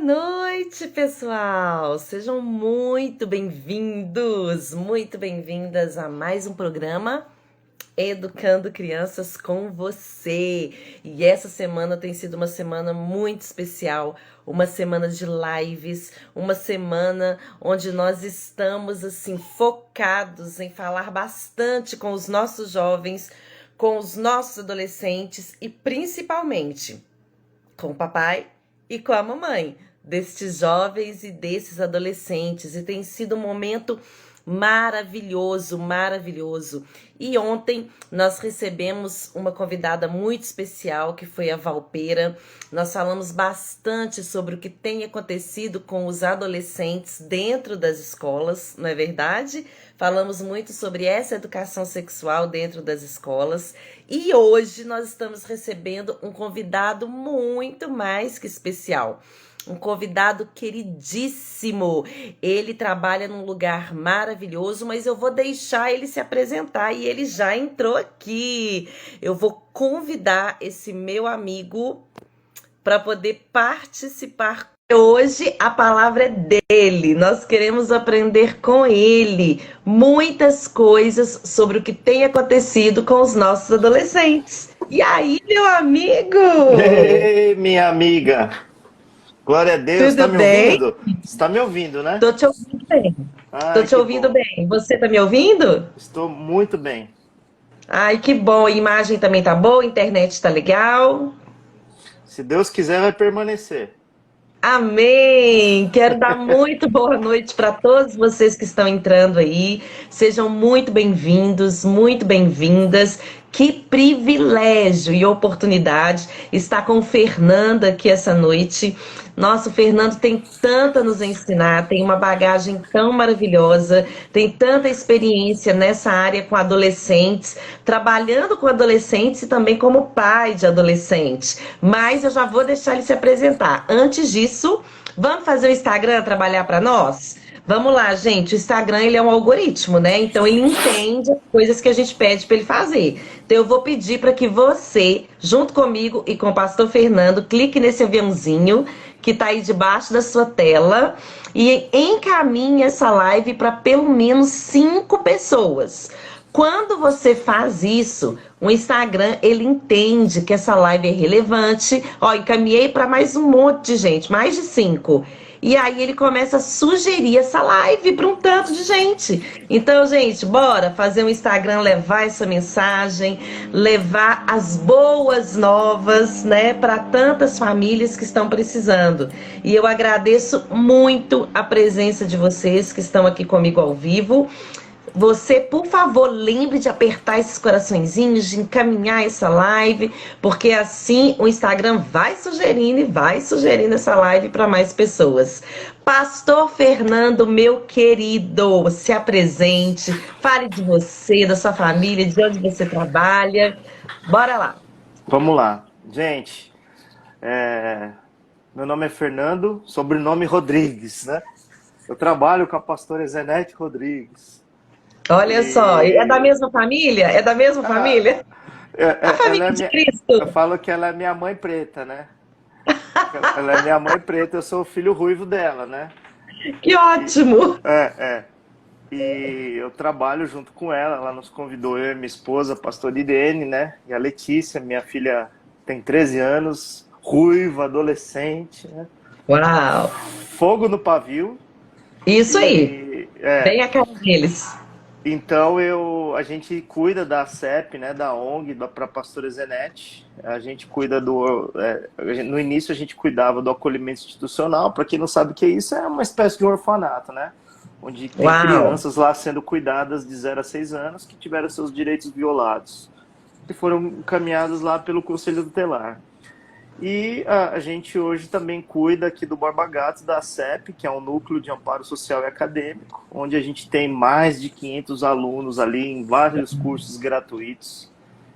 Noite, pessoal! Sejam muito bem-vindos, muito bem-vindas a mais um programa Educando Crianças com você. E essa semana tem sido uma semana muito especial, uma semana de lives, uma semana onde nós estamos assim focados em falar bastante com os nossos jovens, com os nossos adolescentes e principalmente com o papai e com a mamãe destes jovens e desses adolescentes. E tem sido um momento maravilhoso, maravilhoso. E ontem nós recebemos uma convidada muito especial, que foi a Valpeira. Nós falamos bastante sobre o que tem acontecido com os adolescentes dentro das escolas, não é verdade? Falamos muito sobre essa educação sexual dentro das escolas. E hoje nós estamos recebendo um convidado muito mais que especial. Um convidado queridíssimo. Ele trabalha num lugar maravilhoso, mas eu vou deixar ele se apresentar e ele já entrou aqui. Eu vou convidar esse meu amigo para poder participar. Hoje a palavra é dele. Nós queremos aprender com ele muitas coisas sobre o que tem acontecido com os nossos adolescentes. E aí, meu amigo? Ei, minha amiga. Glória a Deus. Tá Tudo me bem? ouvindo? Você tá me ouvindo, né? Tô te ouvindo bem. Tô Ai, te que ouvindo bom. bem. Você tá me ouvindo? Estou muito bem. Ai, que bom. A imagem também tá boa, a internet tá legal. Se Deus quiser, vai permanecer. Amém! Quero dar muito boa noite para todos vocês que estão entrando aí. Sejam muito bem-vindos, muito bem-vindas. Que privilégio e oportunidade estar com o Fernando aqui essa noite. Nossa, o Fernando tem tanto a nos ensinar, tem uma bagagem tão maravilhosa, tem tanta experiência nessa área com adolescentes, trabalhando com adolescentes e também como pai de adolescentes. Mas eu já vou deixar ele se apresentar. Antes disso, vamos fazer o Instagram trabalhar para nós? Vamos lá, gente. O Instagram ele é um algoritmo, né? Então ele entende as coisas que a gente pede para ele fazer. Então eu vou pedir para que você, junto comigo e com o pastor Fernando, clique nesse aviãozinho que está aí debaixo da sua tela e encaminhe essa live para pelo menos 5 pessoas. Quando você faz isso, o Instagram ele entende que essa live é relevante. Ó, encaminhei para mais um monte de gente, mais de 5. E aí ele começa a sugerir essa live para um tanto de gente. Então, gente, bora fazer um Instagram, levar essa mensagem, levar as boas novas, né, para tantas famílias que estão precisando. E eu agradeço muito a presença de vocês que estão aqui comigo ao vivo. Você, por favor, lembre de apertar esses coraçõezinhos, de encaminhar essa live, porque assim o Instagram vai sugerindo e vai sugerindo essa live para mais pessoas. Pastor Fernando, meu querido, se apresente, fale de você, da sua família, de onde você trabalha. Bora lá. Vamos lá. Gente, meu nome é Fernando, sobrenome Rodrigues, né? Eu trabalho com a pastora Zenete Rodrigues. Olha só, é da E mesma família? É da mesma ah, família? A ela família é de minha. Eu Cristo. falo que ela é minha mãe preta, né? Ela é minha mãe preta, eu sou o filho ruivo dela, né? Que E, ótimo! é. E eu trabalho junto com ela. Ela nos convidou, eu e minha esposa, a pastora Irene, né? E a Letícia, minha filha tem 13 anos, ruiva, adolescente, né? Uau! Fogo no pavio. Isso aí, E bem a cara deles. então a gente cuida da CEP, né? Da ONG, para a pastora Zenete. A gente cuida no início a gente cuidava do acolhimento institucional. Para quem não sabe o que é isso, é uma espécie de um orfanato, né? Onde tem Uau! crianças lá sendo cuidadas de 0 a 6 anos que tiveram seus direitos violados e foram encaminhados lá pelo Conselho Tutelar. E a gente hoje também cuida aqui do Borba Gatos, da CEP, que é um núcleo de amparo social e acadêmico, onde a gente tem mais de 500 alunos ali em vários cursos gratuitos.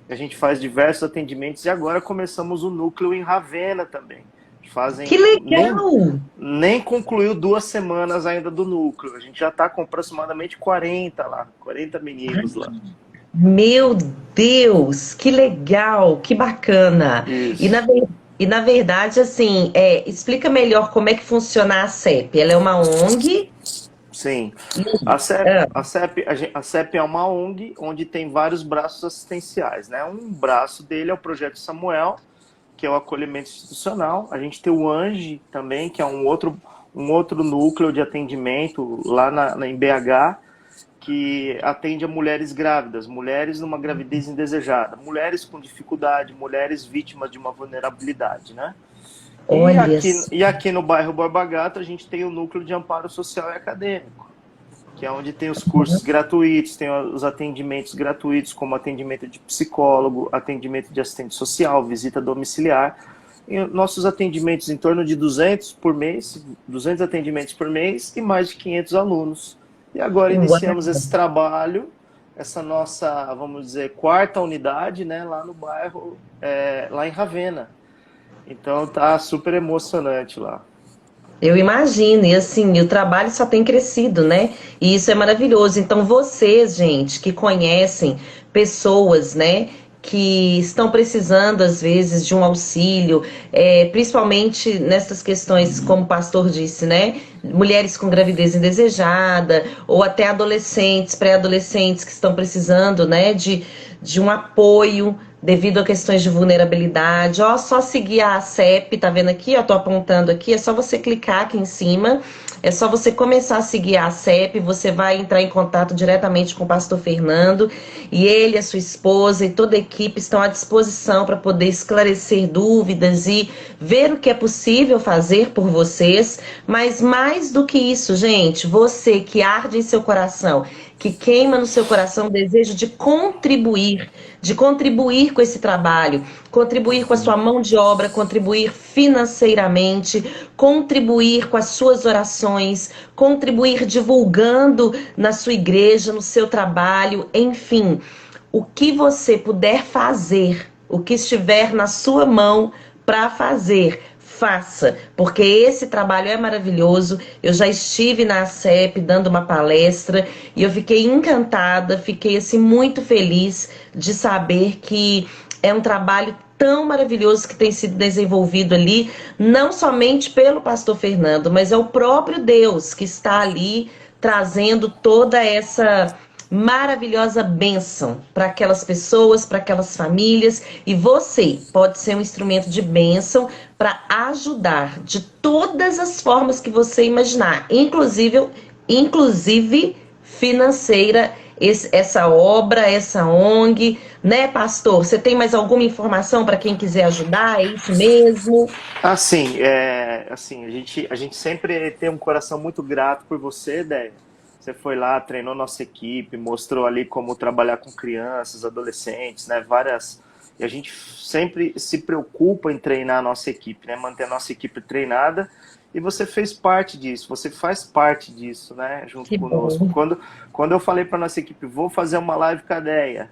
A gente faz diversos atendimentos e agora começamos o núcleo em Ravenna também. Que Fazem legal! nem concluiu 2 semanas ainda do núcleo. A gente já está com aproximadamente 40 lá, 40 meninos lá. Meu Deus, que legal, que bacana. E na, Isso. E na verdade, assim, explica melhor como é que funciona a CEP. Ela é uma ONG Sim. e A CEP, ah, a CEP é uma ONG onde tem vários braços assistenciais, né? Um braço dele é o Projeto Samuel, que é o acolhimento institucional. A gente tem o ANGE também, que é um outro núcleo de atendimento lá em BH, que atende a mulheres grávidas, mulheres numa gravidez indesejada, mulheres com dificuldade, mulheres vítimas de uma vulnerabilidade, né? olha, E aqui no bairro Borba Gato a gente tem o núcleo de amparo social e acadêmico, que é onde tem os cursos gratuitos, tem os atendimentos gratuitos, como atendimento de psicólogo, atendimento de assistente social, visita domiciliar. E nossos atendimentos em torno de 200 por mês, 200 atendimentos por mês e mais de 500 alunos. E agora uau. iniciamos esse trabalho, essa nossa, vamos dizer, quarta unidade, né, lá no bairro, lá em Ravena. Então tá super emocionante lá. Eu imagino, e assim, o trabalho só tem crescido, né? E isso é maravilhoso. Então, vocês, gente, que conhecem pessoas, né, que estão precisando, às vezes, de um auxílio, principalmente nessas questões, como o pastor disse, né? Mulheres com gravidez indesejada, ou até adolescentes, pré-adolescentes que estão precisando, né, de um apoio devido a questões de vulnerabilidade. Ó, só seguir a CEP, tá vendo aqui? Ó, tô apontando aqui, é só você clicar aqui em cima, é só você começar a seguir a CEP, você vai entrar em contato diretamente com o pastor Fernando, e ele, a sua esposa e toda a equipe estão à disposição para poder esclarecer dúvidas e ver o que é possível fazer por vocês, mas mais do que isso, gente, você que arde em seu coração, que queima no seu coração o desejo de contribuir com esse trabalho, contribuir com a sua mão de obra, contribuir financeiramente, contribuir com as suas orações, contribuir divulgando na sua igreja, no seu trabalho, enfim, o que você puder fazer, o que estiver na sua mão para fazer, faça, porque esse trabalho é maravilhoso. Eu já estive na ACEP dando uma palestra e eu fiquei encantada, fiquei assim muito feliz de saber que é um trabalho tão maravilhoso que tem sido desenvolvido ali, não somente pelo pastor Fernando, mas é o próprio Deus que está ali trazendo toda essa maravilhosa bênção para aquelas pessoas, para aquelas famílias, e você pode ser um instrumento de bênção para ajudar de todas as formas que você imaginar, inclusive financeira, essa obra, essa ONG, né, pastor? Você tem mais alguma informação para quem quiser ajudar? É isso mesmo? Assim, a gente sempre tem um coração muito grato por você, Déia. Você foi lá, treinou nossa equipe, mostrou ali como trabalhar com crianças, adolescentes, né? Várias. E a gente sempre se preocupa em treinar a nossa equipe, né? Manter a nossa equipe treinada. E você fez parte disso, você faz parte disso, né? Junto Que conosco. bom. Quando eu falei para nossa equipe, vou fazer uma live com a Déia.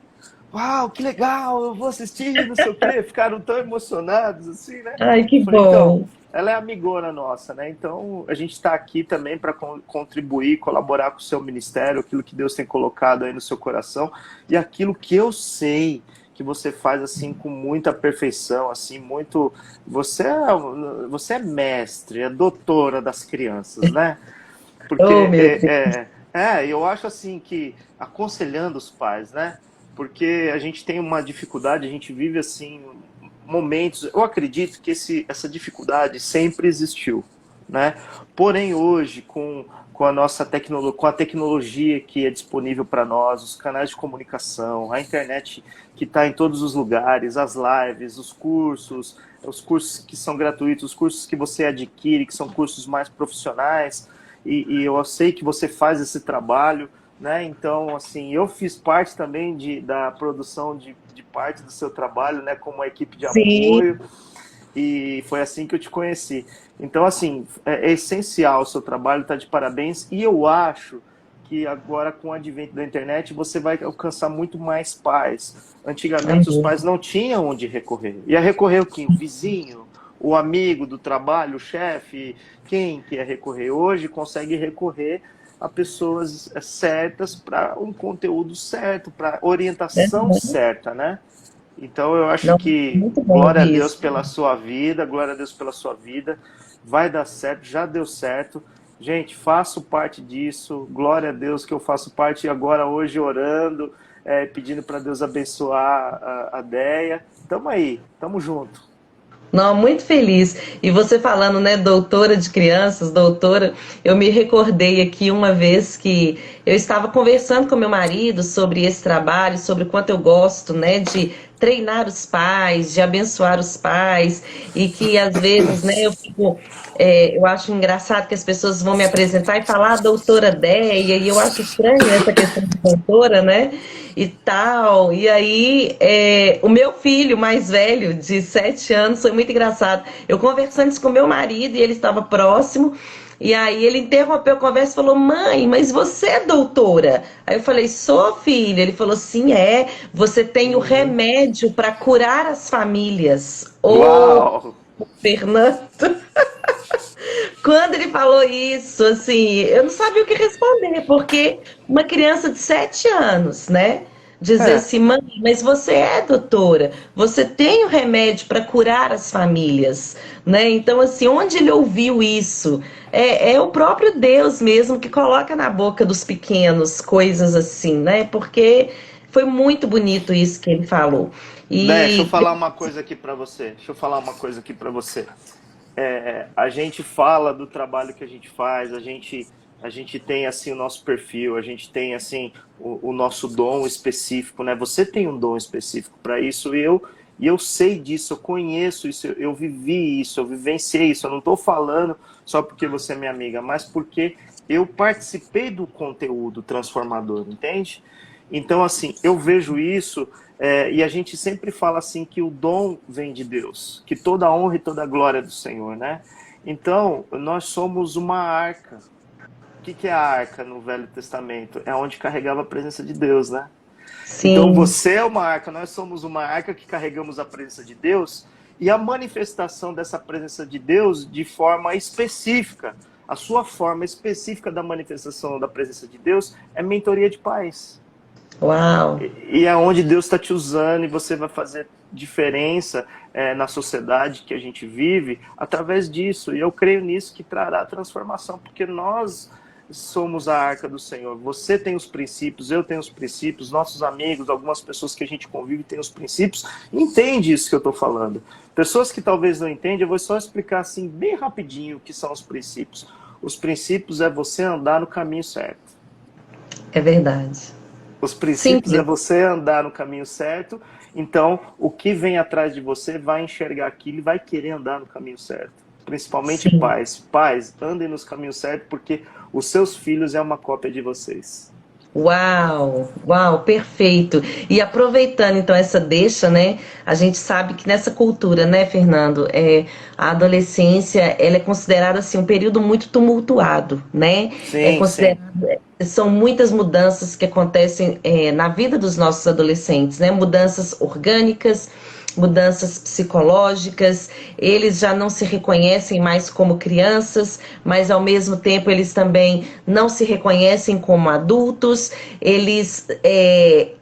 Uau, que legal, eu vou assistir, não sei o quê. Ficaram tão emocionados, assim, né? Ai, Eu que falei, então, bom. ela é amigona nossa, né? Então, a gente está aqui também para contribuir, colaborar com o seu ministério, aquilo que Deus tem colocado aí no seu coração e aquilo que eu sei que você faz assim com muita perfeição, assim, muito. Você é mestre, é doutora das crianças, né? Oh, Porque meu Deus. eu acho assim que aconselhando os pais, né? Porque a gente tem uma dificuldade, a gente vive assim momentos. Eu acredito que essa dificuldade sempre existiu, né? Porém hoje com a nossa tecnologia, com a tecnologia que é disponível para nós, os canais de comunicação, a internet que está em todos os lugares, as lives, os cursos que são gratuitos, os cursos que você adquire, que são cursos mais profissionais, e eu sei que você faz esse trabalho, né? Então, assim, eu fiz parte também da produção de parte do seu trabalho, né? Como uma equipe de Sim, apoio, e foi assim que eu te conheci. Então, assim, é essencial o seu trabalho, tá de parabéns, e eu acho que agora, com o advento da internet, você vai alcançar muito mais pais. Antigamente, os amém. pais não tinham onde recorrer. Ia recorrer o quê? O vizinho, o amigo do trabalho, o chefe, quem que ia recorrer? Hoje consegue recorrer a pessoas certas para um conteúdo certo, para orientação certa, né? Então eu acho Não, que muito bom glória a ouvir Deus isso. pela sua vida, glória a Deus pela sua vida. Vai dar certo, já deu certo. Gente, faço parte disso. Glória a Deus que eu faço parte agora hoje orando, pedindo para Deus abençoar a Deia. Tamo aí, tamo junto. Não, muito feliz. E você falando, né, doutora de crianças, doutora, eu me recordei aqui uma vez que eu estava conversando com meu marido sobre esse trabalho, sobre o quanto eu gosto, né, de treinar os pais, de abençoar os pais, e que às vezes, né, eu acho engraçado que as pessoas vão me apresentar e falar doutora Déia, e eu acho estranho essa questão de doutora, né? E tal. E aí, o meu filho mais velho, de 7 anos, foi muito engraçado. Eu conversando isso com meu marido e ele estava próximo. E aí ele interrompeu a conversa e falou: Mãe, mas você é doutora? Aí eu falei: Sou, filho. Ele falou: Sim, é. Você tem o Uhum. remédio para curar as famílias. Ô, Uau! Fernando. Quando ele falou isso, assim, eu não sabia o que responder, porque uma criança de 7 anos, né? Dizer É, assim, mãe, mas você é doutora, você tem o remédio para curar as famílias, né? Então, assim, onde ele ouviu isso? É o próprio Deus mesmo que coloca na boca dos pequenos coisas assim, né? Porque foi muito bonito isso que ele falou. deixa eu E falar uma coisa aqui para você. Deixa eu falar uma coisa aqui para você. A gente fala do trabalho que a gente faz, a gente tem assim o nosso perfil, a gente tem assim o nosso dom específico, né? Você tem um dom específico para isso e eu sei disso, eu conheço isso, eu vivi isso, eu vivenciei isso. Eu não estou falando só porque você é minha amiga, mas porque eu participei do conteúdo transformador, entende? Então, assim, eu vejo isso e a gente sempre fala assim que o dom vem de Deus, que toda a honra e toda a glória é do Senhor, né? Então, nós somos uma arca. O que é a arca no Velho Testamento? É onde carregava a presença de Deus, né? Então, sim, você é uma arca, nós somos uma arca que carregamos a presença de Deus e a manifestação dessa presença de Deus de forma específica. A sua forma específica da manifestação da presença de Deus é mentoria de paz. uau. E é onde Deus está te usando e você vai fazer diferença na sociedade que a gente vive através disso. E eu creio nisso que trará transformação, porque nós somos a arca do Senhor. Você tem os princípios, eu tenho os princípios, nossos amigos, algumas pessoas que a gente convive têm os princípios. Entende isso que eu estou falando. Pessoas que talvez não entendem, eu vou só explicar assim bem rapidinho o que são os princípios. Os princípios é você andar no caminho certo. É verdade. Os princípios é Simples. você andar no caminho certo, então o que vem atrás de você vai enxergar aquilo e vai querer andar no caminho certo. Principalmente Sim. pais. Pais, andem nos caminhos certos porque os seus filhos é uma cópia de vocês. Uau, uau, perfeito. E aproveitando então essa deixa, né? A gente sabe que nessa cultura, né, Fernando, a adolescência, ela é considerada assim um período muito tumultuado, né? É Sim, sim. considerado, são muitas mudanças que acontecem na vida dos nossos adolescentes, né? Mudanças orgânicas, mudanças psicológicas, eles já não se reconhecem mais como crianças, mas ao mesmo tempo eles também não se reconhecem como adultos, eles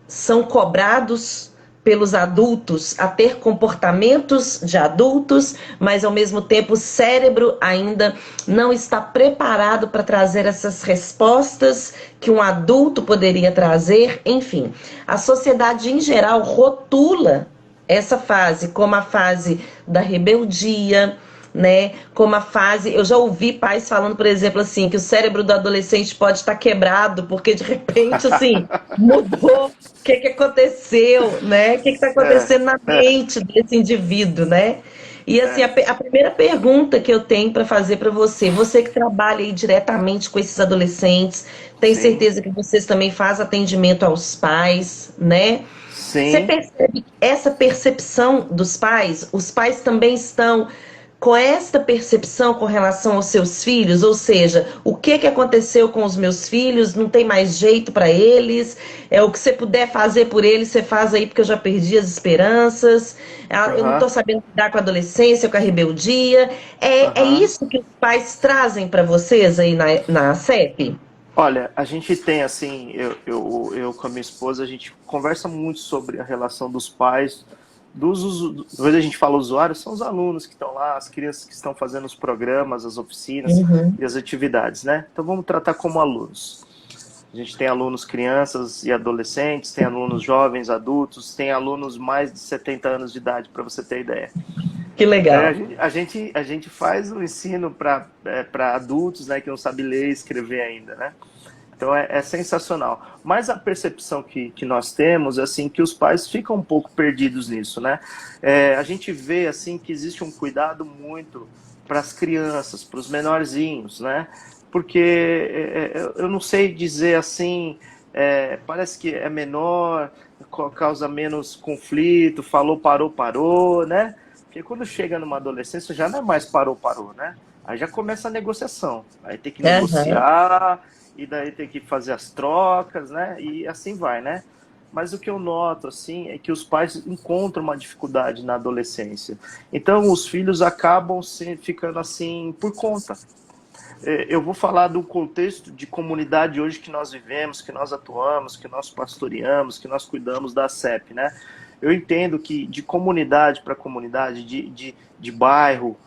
são cobrados pelos adultos a ter comportamentos de adultos, mas ao mesmo tempo o cérebro ainda não está preparado para trazer essas respostas que um adulto poderia trazer. Enfim, a sociedade em geral rotula essa fase como a fase da rebeldia, né? Como a fase. Eu já ouvi pais falando, por exemplo, assim, que o cérebro do adolescente pode estar quebrado, porque de repente, assim, mudou. O que aconteceu, né? O que está É, acontecendo na mente desse indivíduo, né? E assim, é, a primeira pergunta que eu tenho para fazer para você, você que trabalha aí diretamente com esses adolescentes, tenho sim, certeza que vocês também fazem atendimento aos pais, né? Você sim. percebe essa percepção dos pais? Os pais também estão com esta percepção com relação aos seus filhos? Ou seja, o que aconteceu com os meus filhos? Não tem mais jeito para eles? É o que você puder fazer por eles, você faz aí porque eu já perdi as esperanças. Eu não Aham, estou sabendo lidar com a adolescência, com a rebeldia. É aham. isso que os pais trazem para vocês aí na CEP? Olha, a gente tem assim, eu com a minha esposa, a gente conversa muito sobre a relação dos pais Quando a gente fala usuários, são os alunos que estão lá, as crianças que estão fazendo os programas, as oficinas Uhum. e as atividades, né? Então vamos tratar como alunos. A gente tem alunos crianças e adolescentes, tem alunos jovens, adultos, tem alunos mais de 70 anos de idade, para você ter ideia. Que legal. A gente faz o ensino para adultos, né, que não sabem ler e escrever ainda, né? Então é sensacional. Mas a percepção que nós temos é assim, que os pais ficam um pouco perdidos nisso, né? A gente vê assim que existe um cuidado muito para as crianças, para os menorzinhos, né? Porque eu não sei dizer assim, parece que é menor, causa menos conflito, falou, parou, parou, né? Porque quando chega numa adolescência já não é mais parou, parou, né? Aí já começa a negociação. Aí tem que Aham. negociar, e daí tem que fazer as trocas, né? E assim vai, né? Mas o que eu noto, assim, é que os pais encontram uma dificuldade na adolescência. Então, os filhos acabam ficando assim por conta. Eu vou falar do contexto de comunidade hoje que nós vivemos, que nós atuamos, que nós pastoreamos, que nós cuidamos da CEP, né? Eu entendo que de comunidade para comunidade, de bairro,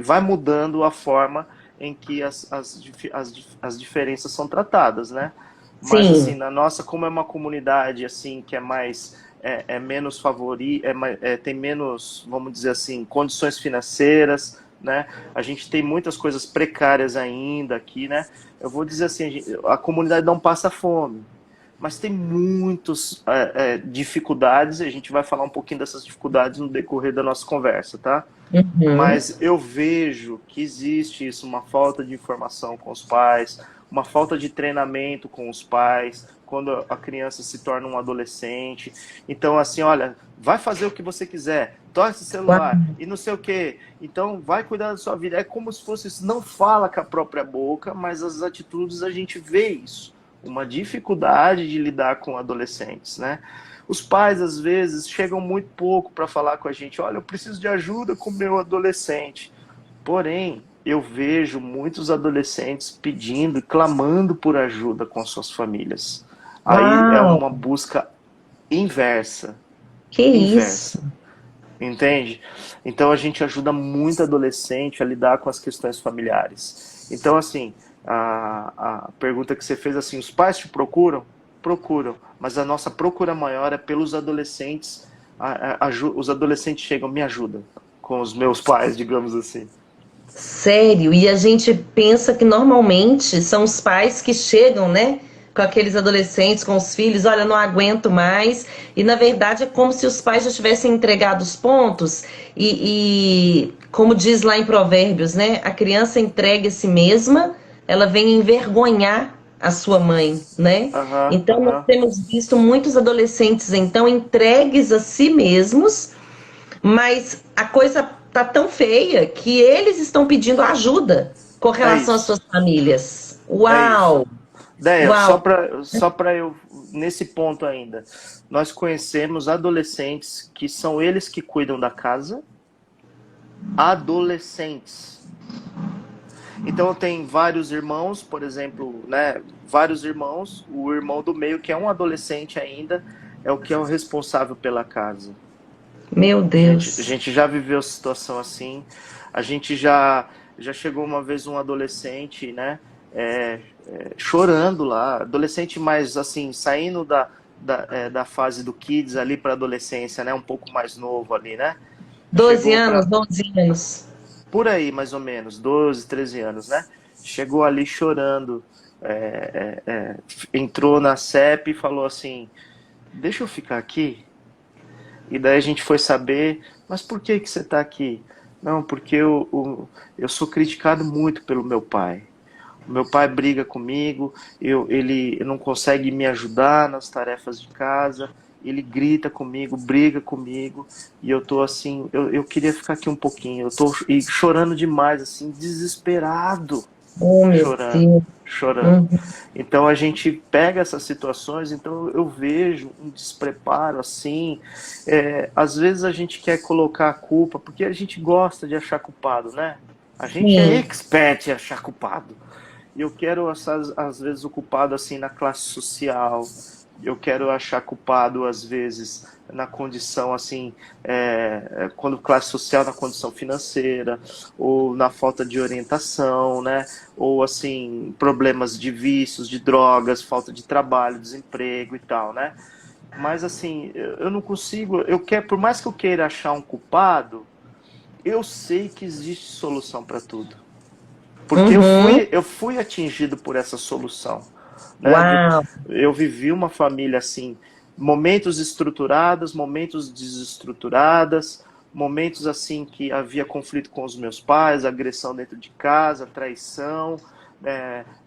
vai mudando a forma em que as diferenças são tratadas, né? Mas assim, Sim. na nossa, como é uma comunidade assim que é mais menos tem menos, vamos dizer assim, condições financeiras, né? A gente tem muitas coisas precárias ainda aqui, né? Eu vou dizer assim, a comunidade não passa fome, mas tem muitas dificuldades, e a gente vai falar um pouquinho dessas dificuldades no decorrer da nossa conversa, tá? Uhum. Mas eu vejo que existe isso, uma falta de informação com os pais, uma falta de treinamento com os pais, quando a criança se torna um adolescente. Então, assim, olha, vai fazer o que você quiser, toca esse celular Uau. e não sei o quê. Então, vai cuidar da sua vida. É como se fosse isso. Não fala com a própria boca, mas as atitudes a gente vê isso. Uma dificuldade de lidar com adolescentes, né? Os pais, às vezes, chegam muito pouco para falar com a gente. Olha, eu preciso de ajuda com o meu adolescente. Porém, eu vejo muitos adolescentes pedindo e clamando por ajuda com suas famílias. Aí é Uau. uma busca inversa. Que isso? Inversa. Entende? Então a gente ajuda muito adolescente a lidar com as questões familiares. Então, assim, a pergunta que você fez, assim, os pais te procuram? Procuram, mas a nossa procura maior é pelos adolescentes. Os adolescentes chegam, me ajudam com os meus pais, digamos assim. Sério, e a gente pensa que normalmente são os pais que chegam, né, com aqueles adolescentes, com os filhos, olha, não aguento mais. E na verdade é como se os pais já tivessem entregado os pontos como diz lá em Provérbios, né, a criança entregue a si mesma, ela vem envergonhar a sua mãe, né? Aham, Então nós aham. temos visto muitos adolescentes então entregues a si mesmos, mas a coisa tá tão feia que eles estão pedindo ajuda com É relação às isso, suas famílias. é isso. Uau! Deia, Uau! só para eu, nesse ponto ainda, nós conhecemos adolescentes que são eles que cuidam da casa, adolescentes. Então tem vários irmãos, por exemplo, né, vários irmãos, o irmão do meio, que é um adolescente ainda, é o que é o responsável pela casa. Meu A Deus. gente já viveu situação assim, a gente já chegou uma vez um adolescente, né, chorando lá, adolescente mais assim, saindo da fase do kids ali para adolescência, né, um pouco mais novo ali, né, 12 chegou anos, para 12 anos. por aí mais ou menos, 12, 13 anos, né, chegou ali chorando, entrou na CEP e falou assim, deixa eu ficar aqui. E daí a gente foi saber, mas por que que você está aqui? Não, porque eu sou criticado muito pelo meu pai. O meu pai briga comigo, ele não consegue me ajudar nas tarefas de casa, ele grita comigo, briga comigo, e eu tô assim, eu queria ficar aqui um pouquinho, eu tô chorando demais, assim, desesperado, Oh, meu chorando, Deus. chorando. Uhum. Então a gente pega essas situações, então eu vejo um despreparo assim. Às vezes a gente quer colocar a culpa, porque a gente gosta de achar culpado, né? A gente é Sim. expert em achar culpado. E eu quero, às vezes, o culpado assim na classe social, eu quero achar culpado, às vezes, na condição, assim, quando classe social, na condição financeira, ou na falta de orientação, né? Ou, assim, problemas de vícios, de drogas, falta de trabalho, desemprego e tal, né? Mas, assim, eu não consigo, por mais que eu queira achar um culpado, eu sei que existe solução para tudo. Porque Uhum. eu fui atingido por essa solução, né? Uau! Eu vivi uma família assim, momentos estruturados, momentos desestruturadas, momentos assim que havia conflito com os meus pais, agressão dentro de casa, traição,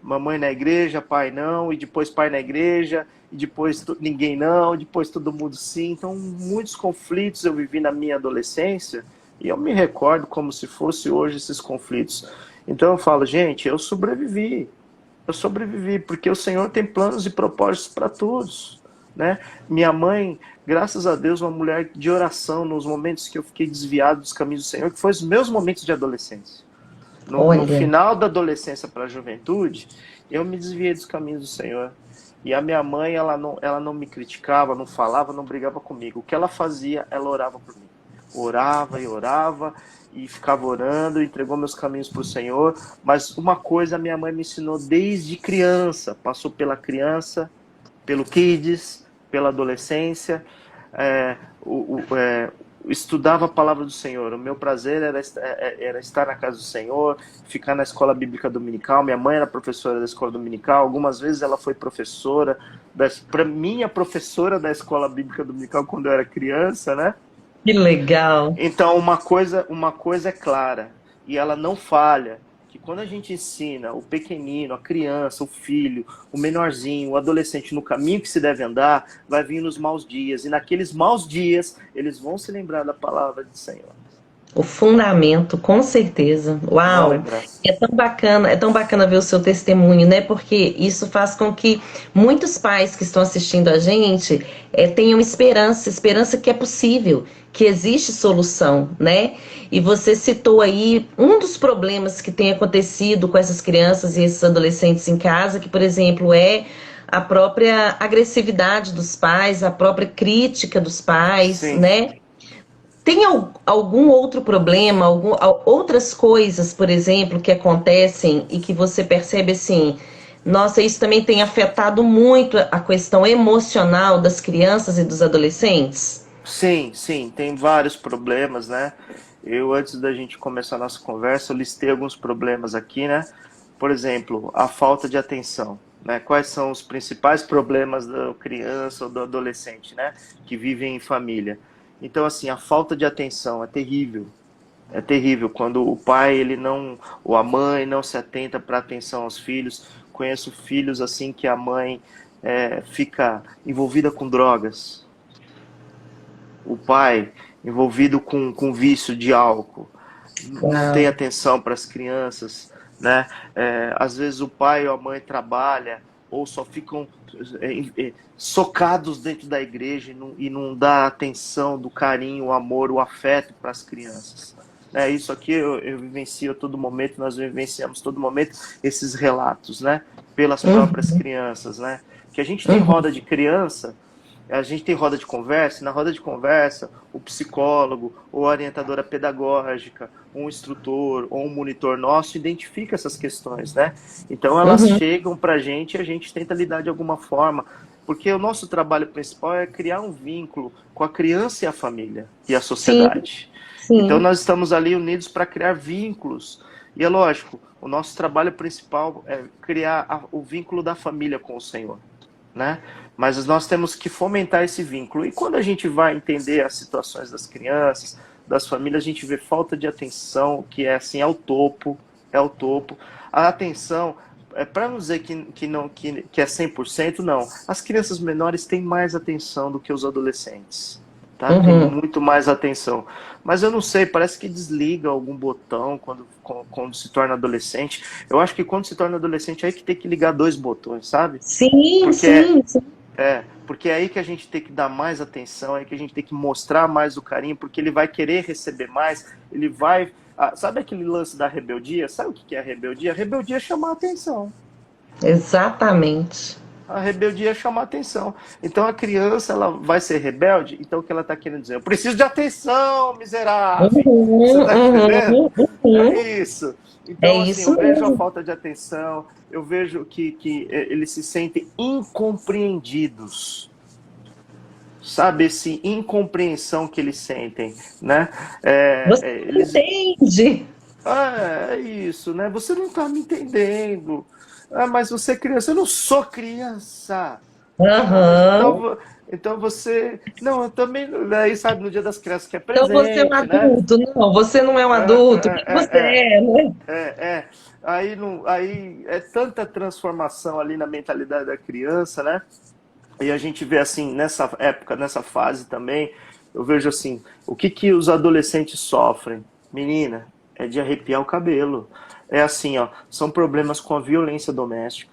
mamãe na igreja, pai não, e depois pai na igreja, e depois ninguém não, depois todo mundo sim. Então, muitos conflitos eu vivi na minha adolescência, e eu me recordo como se fosse hoje esses conflitos. Então eu falo, gente, eu sobrevivi, porque o Senhor tem planos e propósitos para todos, né? Minha mãe, graças a Deus, uma mulher de oração nos momentos que eu fiquei desviado dos caminhos do Senhor, que foi os meus momentos de adolescência. No Olha, final da adolescência para a juventude, eu me desviei dos caminhos do Senhor. E a minha mãe, ela não me criticava, não falava, não brigava comigo. O que ela fazia, ela orava por mim. Orava e ficava orando, entregou meus caminhos para o Senhor. Mas uma coisa a minha mãe me ensinou desde criança, passou pela criança, pelo kids, pela adolescência, é, estudava a palavra do Senhor. O meu prazer era estar na casa do Senhor, ficar na escola bíblica dominical. Minha mãe era professora da escola dominical, algumas vezes ela foi professora, para minha professora da escola bíblica dominical quando eu era criança, né? que legal. Então, uma coisa é clara, e ela não falha, que quando a gente ensina o pequenino, a criança, o filho, o menorzinho, o adolescente no caminho que se deve andar, vai vir nos maus dias, e naqueles maus dias, eles vão se lembrar da palavra do Senhor. O fundamento, com certeza. Vão Uau! lembrar. É tão bacana ver o seu testemunho, né? Porque isso faz com que muitos pais que estão assistindo a gente tenham esperança, esperança que é possível, que existe solução, né? E você citou aí um dos problemas que tem acontecido com essas crianças e esses adolescentes em casa, que, por exemplo, é a própria agressividade dos pais, a própria crítica dos pais, Sim. né? Tem algum outro problema, outras coisas, por exemplo, que acontecem e que você percebe assim, nossa, isso também tem afetado muito a questão emocional das crianças e dos adolescentes? Sim, sim, tem vários problemas, né? Eu, antes da gente começar a nossa conversa, eu listei alguns problemas aqui, né? Por exemplo, a falta de atenção, né? Quais são os principais problemas da criança ou do adolescente, né? Que vivem em família. Então, assim, a falta de atenção é terrível. É terrível quando o pai, ele não, ou a mãe não se atenta para atenção aos filhos. Conheço filhos assim que a mãe fica envolvida com drogas, o pai envolvido com vício de álcool, não tem Uau. atenção para as crianças, né? Às vezes o pai ou a mãe trabalha ou só ficam socados dentro da igreja e não dá atenção do carinho, o amor, o afeto para as crianças. Isso aqui eu vivencio a todo momento, nós vivenciamos todo momento esses relatos, né? Pelas próprias Uhum, crianças, né? Que a gente tem uhum. roda de criança, a gente tem roda de conversa, e na roda de conversa, o psicólogo, ou a orientadora pedagógica, um instrutor, ou um monitor nosso identifica essas questões, né? Então elas Uhum. chegam para a gente e a gente tenta lidar de alguma forma, porque o nosso trabalho principal é criar um vínculo com a criança e a família, e a Sim, sociedade. Então sim. nós estamos ali unidos para criar vínculos, e é lógico, o nosso trabalho principal é criar o vínculo da família com o Senhor, né? Mas nós temos que fomentar esse vínculo. E quando a gente vai entender as situações das crianças, das famílias, a gente vê falta de atenção, que é assim, é o topo, é o topo. A atenção, para não dizer que é 100%, não. As crianças menores têm mais atenção do que os adolescentes. Tá? Tem Uhum. muito mais atenção. Mas eu não sei, parece que desliga algum botão quando se torna adolescente. Eu acho que quando se torna adolescente, é aí que tem que ligar dois botões, sabe? Sim, Porque sim, sim. porque é aí que a gente tem que dar mais atenção, é aí que a gente tem que mostrar mais o carinho, porque ele vai querer receber mais, ele vai... sabe aquele lance da rebeldia? Sabe o que é a rebeldia? A rebeldia é chamar a atenção. Exatamente. A rebeldia é chamar atenção. Então a criança ela vai ser rebelde, então o que ela está querendo dizer? Eu preciso de atenção, miserável. Você está entendendo? Uhum. É isso. É Então, assim, isso eu vejo a mesmo. falta de atenção, eu vejo que eles se sentem incompreendidos. Sabe, esse incompreensão que eles sentem, né? Você não Eles entende. é isso, né? Você não está me entendendo. Ah, mas você é criança. Eu não sou criança. Ah, mas Aham. então você. Não, eu também. Daí, sabe, no Dia das Crianças que é Então você é um presente, né? adulto. Não, você não é um É, adulto. O que que é, você é, é, é, né? é. Aí, não, aí é tanta transformação ali na mentalidade da criança, né? E a gente vê assim, nessa época, nessa fase também, eu vejo assim, o que que os adolescentes sofrem? Menina, é de arrepiar o cabelo. É assim, ó, são problemas com a violência doméstica,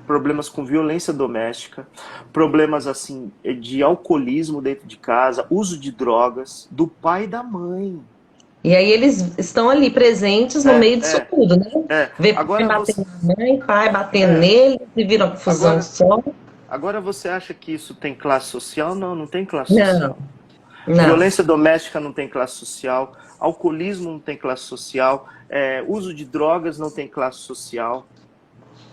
problemas com violência doméstica, problemas assim de alcoolismo dentro de casa, uso de drogas do pai e da mãe. E aí eles estão ali presentes no É, meio disso é, tudo, né? Vê pai Agora batendo você, na mãe, pai batendo é, nele, e vira uma confusão agora, só. agora você acha que isso tem classe social? Não, não tem classe Não, social. não. Violência doméstica não tem classe social, alcoolismo não tem classe social, uso de drogas não tem classe social.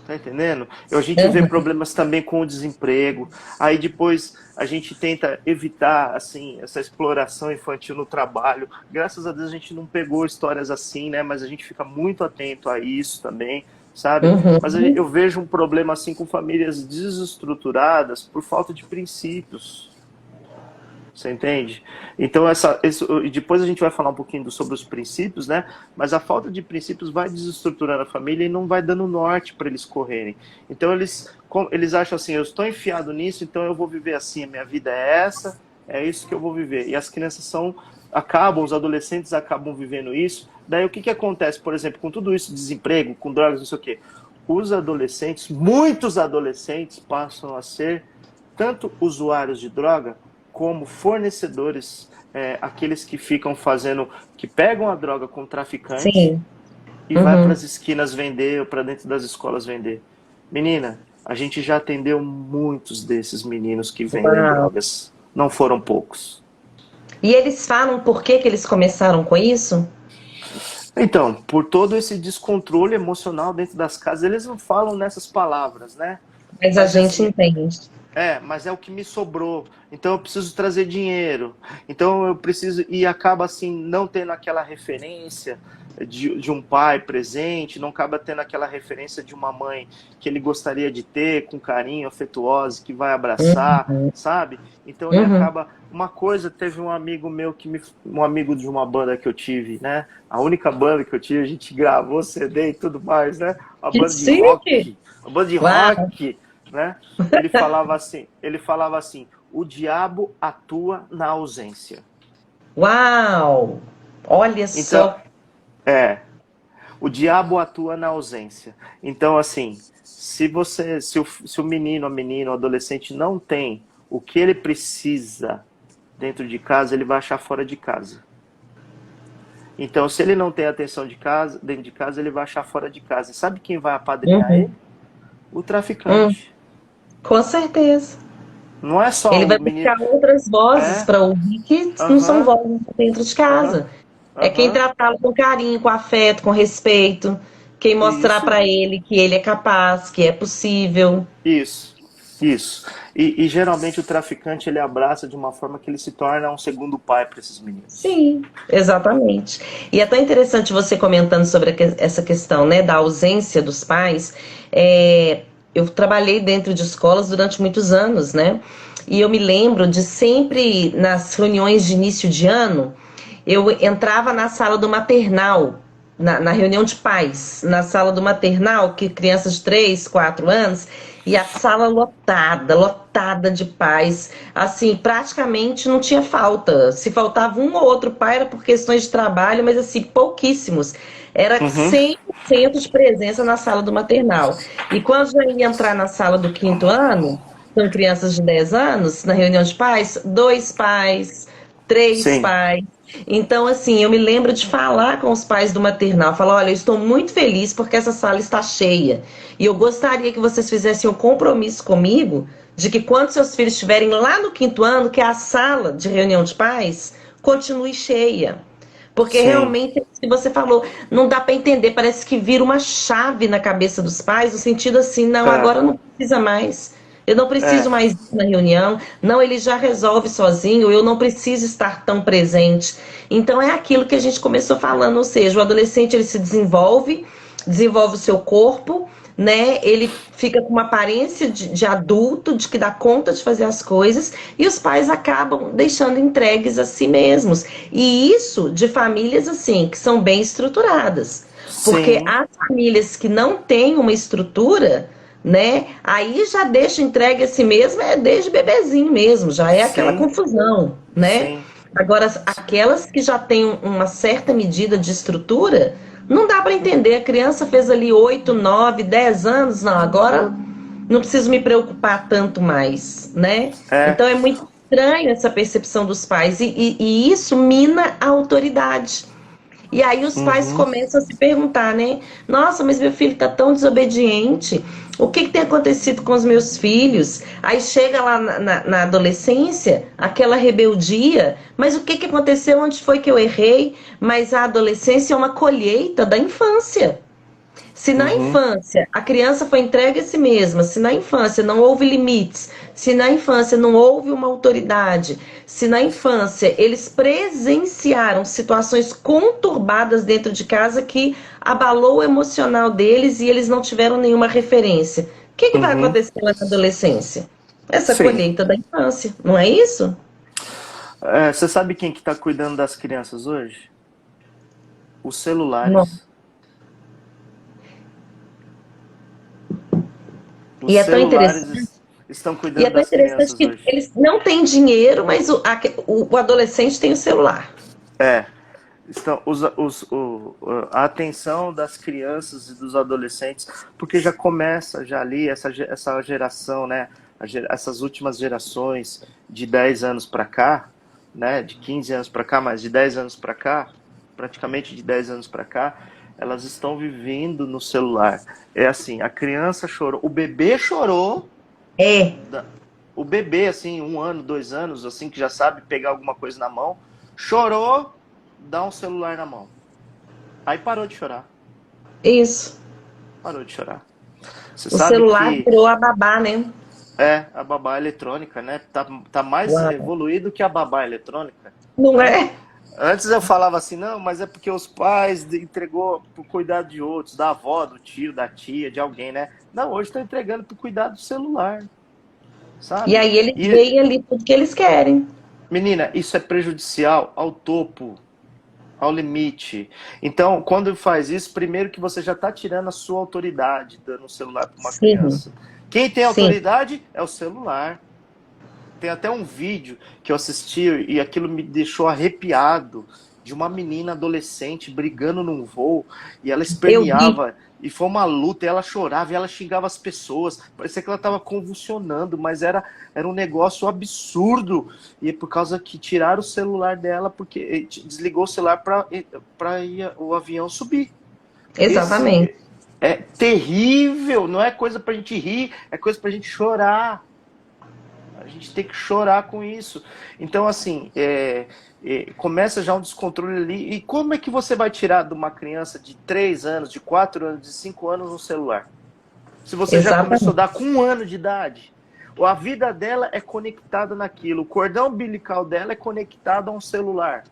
Tá entendendo? A gente vê Aham. problemas também com o desemprego. Aí depois a gente tenta evitar assim essa exploração infantil no trabalho. Graças a Deus a gente não pegou histórias assim, né? Mas a gente fica muito atento a isso também, sabe? Mas Uhum. eu vejo um problema assim com famílias desestruturadas por falta de princípios. Você entende? Então, e depois a gente vai falar um pouquinho sobre os princípios, né? Mas a falta de princípios vai desestruturando a família e não vai dando norte para eles correrem. Então, eles acham assim: eu estou enfiado nisso, então eu vou viver assim, a minha vida é essa, é isso que eu vou viver. E as crianças os adolescentes acabam vivendo isso. Daí, o que que acontece, por exemplo, com tudo isso, desemprego, com drogas, não sei o quê? Os adolescentes, muitos adolescentes, passam a ser tanto usuários de droga como fornecedores, aqueles que ficam fazendo, que pegam a droga com o traficante Sim. e vai para Uhum. as esquinas vender ou para dentro das escolas vender. Menina, a gente já atendeu muitos desses meninos que vendem Uau. drogas. Não foram poucos. E eles falam por que que eles começaram com isso? Então, por todo esse descontrole emocional dentro das casas, eles não falam nessas palavras, né? Mas a Mas é gente assim, entende. mas é o que me sobrou. Então eu preciso trazer dinheiro. Então eu preciso. E acaba assim, não tendo aquela referência de um pai presente, não acaba tendo aquela referência de uma mãe que ele gostaria de ter, com carinho, afetuosa, que vai abraçar, Uhum. sabe? Então ele Uhum. acaba. Uma coisa, teve um amigo meu um amigo de uma banda que eu tive, né? A única banda que eu tive, a gente gravou CD e tudo mais, né? A Que banda de chique! rock. A banda de Uau! rock, né? Ele falava assim, o diabo atua na ausência. Uau! Olha Então, só. é, o diabo atua na ausência. Então, assim, se o menino, a menina, o adolescente não tem o que ele precisa dentro de casa, ele vai achar fora de casa. Então, se ele não tem atenção de casa, dentro de casa, ele vai achar fora de casa. E sabe quem vai apadrinhar Uhum. ele? O Hum, traficante. com certeza. Não é só Ele vai o menino. buscar outras vozes É, para ouvir que não são aham, vozes dentro de aham, casa. É quem aham. tratá-lo com carinho, com afeto, com respeito, quem mostrar Isso, para ele que ele é capaz, que é possível. isso, isso. E geralmente o traficante ele abraça de uma forma que ele se torna um segundo pai para esses meninos. Sim, exatamente. E é tão interessante você comentando sobre essa questão, né, da ausência dos pais. Eu trabalhei dentro de escolas durante muitos anos, né? E eu me lembro de sempre nas reuniões de início de ano, eu entrava na sala do maternal, na reunião de pais, na sala do maternal, que crianças de 3, 4 anos, e a sala lotada, lotada de pais. Assim, praticamente não tinha falta. Se faltava um ou outro pai, era por questões de trabalho, mas assim, pouquíssimos. Era Uhum, 100% de presença na sala do maternal. E quando já ia entrar na sala do quinto ano, são crianças de 10 anos, na reunião de pais, dois pais, 3 Sim, pais. Então, assim, eu me lembro de falar com os pais do maternal, falar, olha, eu estou muito feliz porque essa sala está cheia. E eu gostaria que vocês fizessem um compromisso comigo de que quando seus filhos estiverem lá no 5º ano, que a sala de reunião de pais continue cheia. Porque sim. realmente, se você falou, não dá para entender, parece que vira uma chave na cabeça dos pais, no sentido assim, não, É, agora não precisa mais. Eu não preciso é, mais ir na reunião, não, ele já resolve sozinho, eu não preciso estar tão presente. Então é aquilo que a gente começou falando, ou seja, o adolescente ele se desenvolve, desenvolve o seu corpo, né? Ele fica com uma aparência de adulto, de que dá conta de fazer as coisas, e os pais acabam deixando entregues a si mesmos. E isso de famílias assim, que são bem estruturadas. Porque sim, as famílias que não têm uma estrutura, né? Aí já deixa entregue a si mesmo, é desde bebezinho mesmo, já é aquela sim, confusão, né? sim. Agora, aquelas que já têm uma certa medida de estrutura, não dá para entender. A criança fez ali 8, 9, 10 anos, não, agora não preciso me preocupar tanto mais, né? É. Então é muito estranho essa percepção dos pais, e isso mina a autoridade. E aí os pais Uhum. começam a se perguntar, né? Nossa, mas meu filho está tão desobediente. O que tem acontecido com os meus filhos? Aí chega lá na adolescência, aquela rebeldia. Mas o que aconteceu? Onde foi que eu errei? Mas a adolescência é uma colheita da infância. Se na Uhum. infância a criança foi entregue a si mesma, se na infância não houve limites, se na infância não houve uma autoridade, se na infância eles presenciaram situações conturbadas dentro de casa que abalou o emocional deles e eles não tiveram nenhuma referência, o que vai Uhum. acontecer lá na adolescência? Essa Sim. colheita da infância, não é isso? É, você sabe quem que está cuidando das crianças hoje? Os Não. celulares. Os E é tão interessante. estão E é cuidando tão das interessante crianças que hoje. eles não têm dinheiro, mas o adolescente tem o celular. É, estão a atenção das crianças e dos adolescentes, porque já começa já ali essa geração, né? Essas últimas gerações de 10 anos para cá, né? De 15 anos para cá, mas de 10 anos para cá, praticamente de 10 anos para cá, elas estão vivendo no celular. É assim, a criança chorou, o bebê chorou, É, da- o bebê, assim, 1 ano, 2 anos, assim, que já sabe pegar alguma coisa na mão, chorou, dá um celular na mão. Aí parou de chorar. isso. Parou de chorar. Você O sabe celular que virou a babá, né? a babá eletrônica, né? Tá mais Uau. evoluído que a babá eletrônica, Não né? é? Antes eu falava assim, não, mas é porque os pais entregou pro cuidado de outros, da avó, do tio, da tia, de alguém, né? Não, hoje estão entregando pro cuidado do celular, E sabe? aí eles E, veem ali tudo que eles querem. menina, isso é prejudicial ao topo, ao limite. Então, quando faz isso, primeiro que você já está tirando a sua autoridade, dando um celular para uma Sim, criança. Quem tem sim. autoridade é o celular. Tem até um vídeo que eu assisti e aquilo me deixou arrepiado de uma menina adolescente brigando num voo e ela Eu vi. esperneava e foi uma luta, e ela chorava e ela xingava as pessoas. Parecia que ela estava convulsionando, mas era um negócio absurdo. E é por causa que tiraram o celular dela, porque desligou o celular para o avião subir. Exatamente. Esse é terrível, não é coisa pra gente rir, é coisa pra gente chorar. A gente tem que chorar com isso. Então, assim, começa já um descontrole ali. E como é que você vai tirar de uma criança de 3 anos, de 4 anos, de 5 anos um celular? Se você já começou a Exatamente. dar com 1 ano de idade. A vida dela é conectada naquilo. O cordão umbilical dela é conectado a um celular.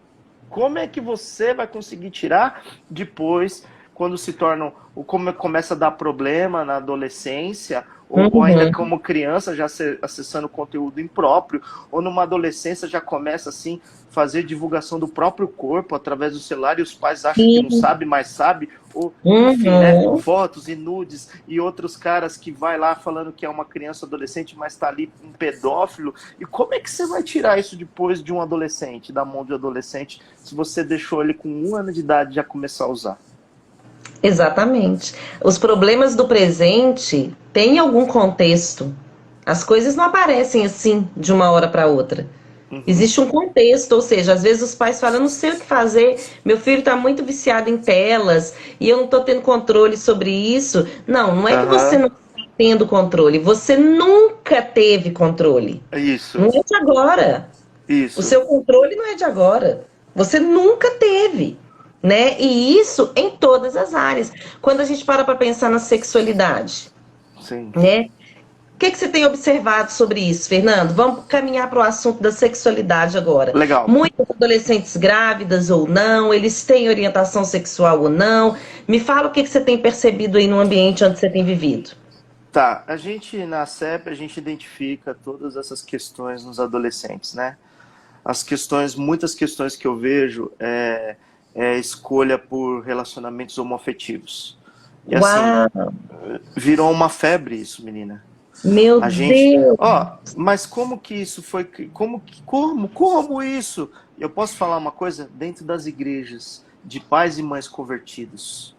Como é que você vai conseguir tirar depois, quando se tornam, como começa a dar problema na adolescência, ou ainda Uhum. como criança já acessando conteúdo impróprio, ou numa adolescência já começa assim fazer divulgação do próprio corpo através do celular e os pais acham que não Sim. sabe, mas sabe, ou enfim, né, Uhum. fotos e nudes e outros caras que vai lá falando que é uma criança adolescente, mas está ali um pedófilo. E como é que você vai tirar isso depois de um adolescente, da mão de um adolescente, se você deixou ele com 1 ano de idade já começar a usar? Exatamente. Os problemas do presente têm algum contexto. As coisas não aparecem assim de uma hora para outra. Uhum. Existe um contexto, ou seja, às vezes os pais falam, eu não sei o que fazer, meu filho está muito viciado em telas e eu não estou tendo controle sobre isso. Não, não é que você Aham. não está tendo controle, você nunca teve controle. Não Isso. é de agora. O Isso. seu controle não é de agora. Você nunca teve, né? E isso em todas as áreas. Quando a gente para pensar na sexualidade, Sim. né? O que você tem observado sobre isso, Fernando? Vamos caminhar para o assunto da sexualidade agora. Legal. Muitas adolescentes grávidas ou não, eles têm orientação sexual ou não. Me fala o que você tem percebido aí no ambiente onde você tem vivido. Tá, a gente na CEP, a gente identifica todas essas questões nos adolescentes, né? As questões, muitas questões que eu vejo é escolha por relacionamentos homoafetivos. E assim, Uau, virou uma febre isso, menina. meu A gente, Deus! ó, mas como que isso foi, como isso? Eu posso falar uma coisa dentro das igrejas de pais e mães convertidos,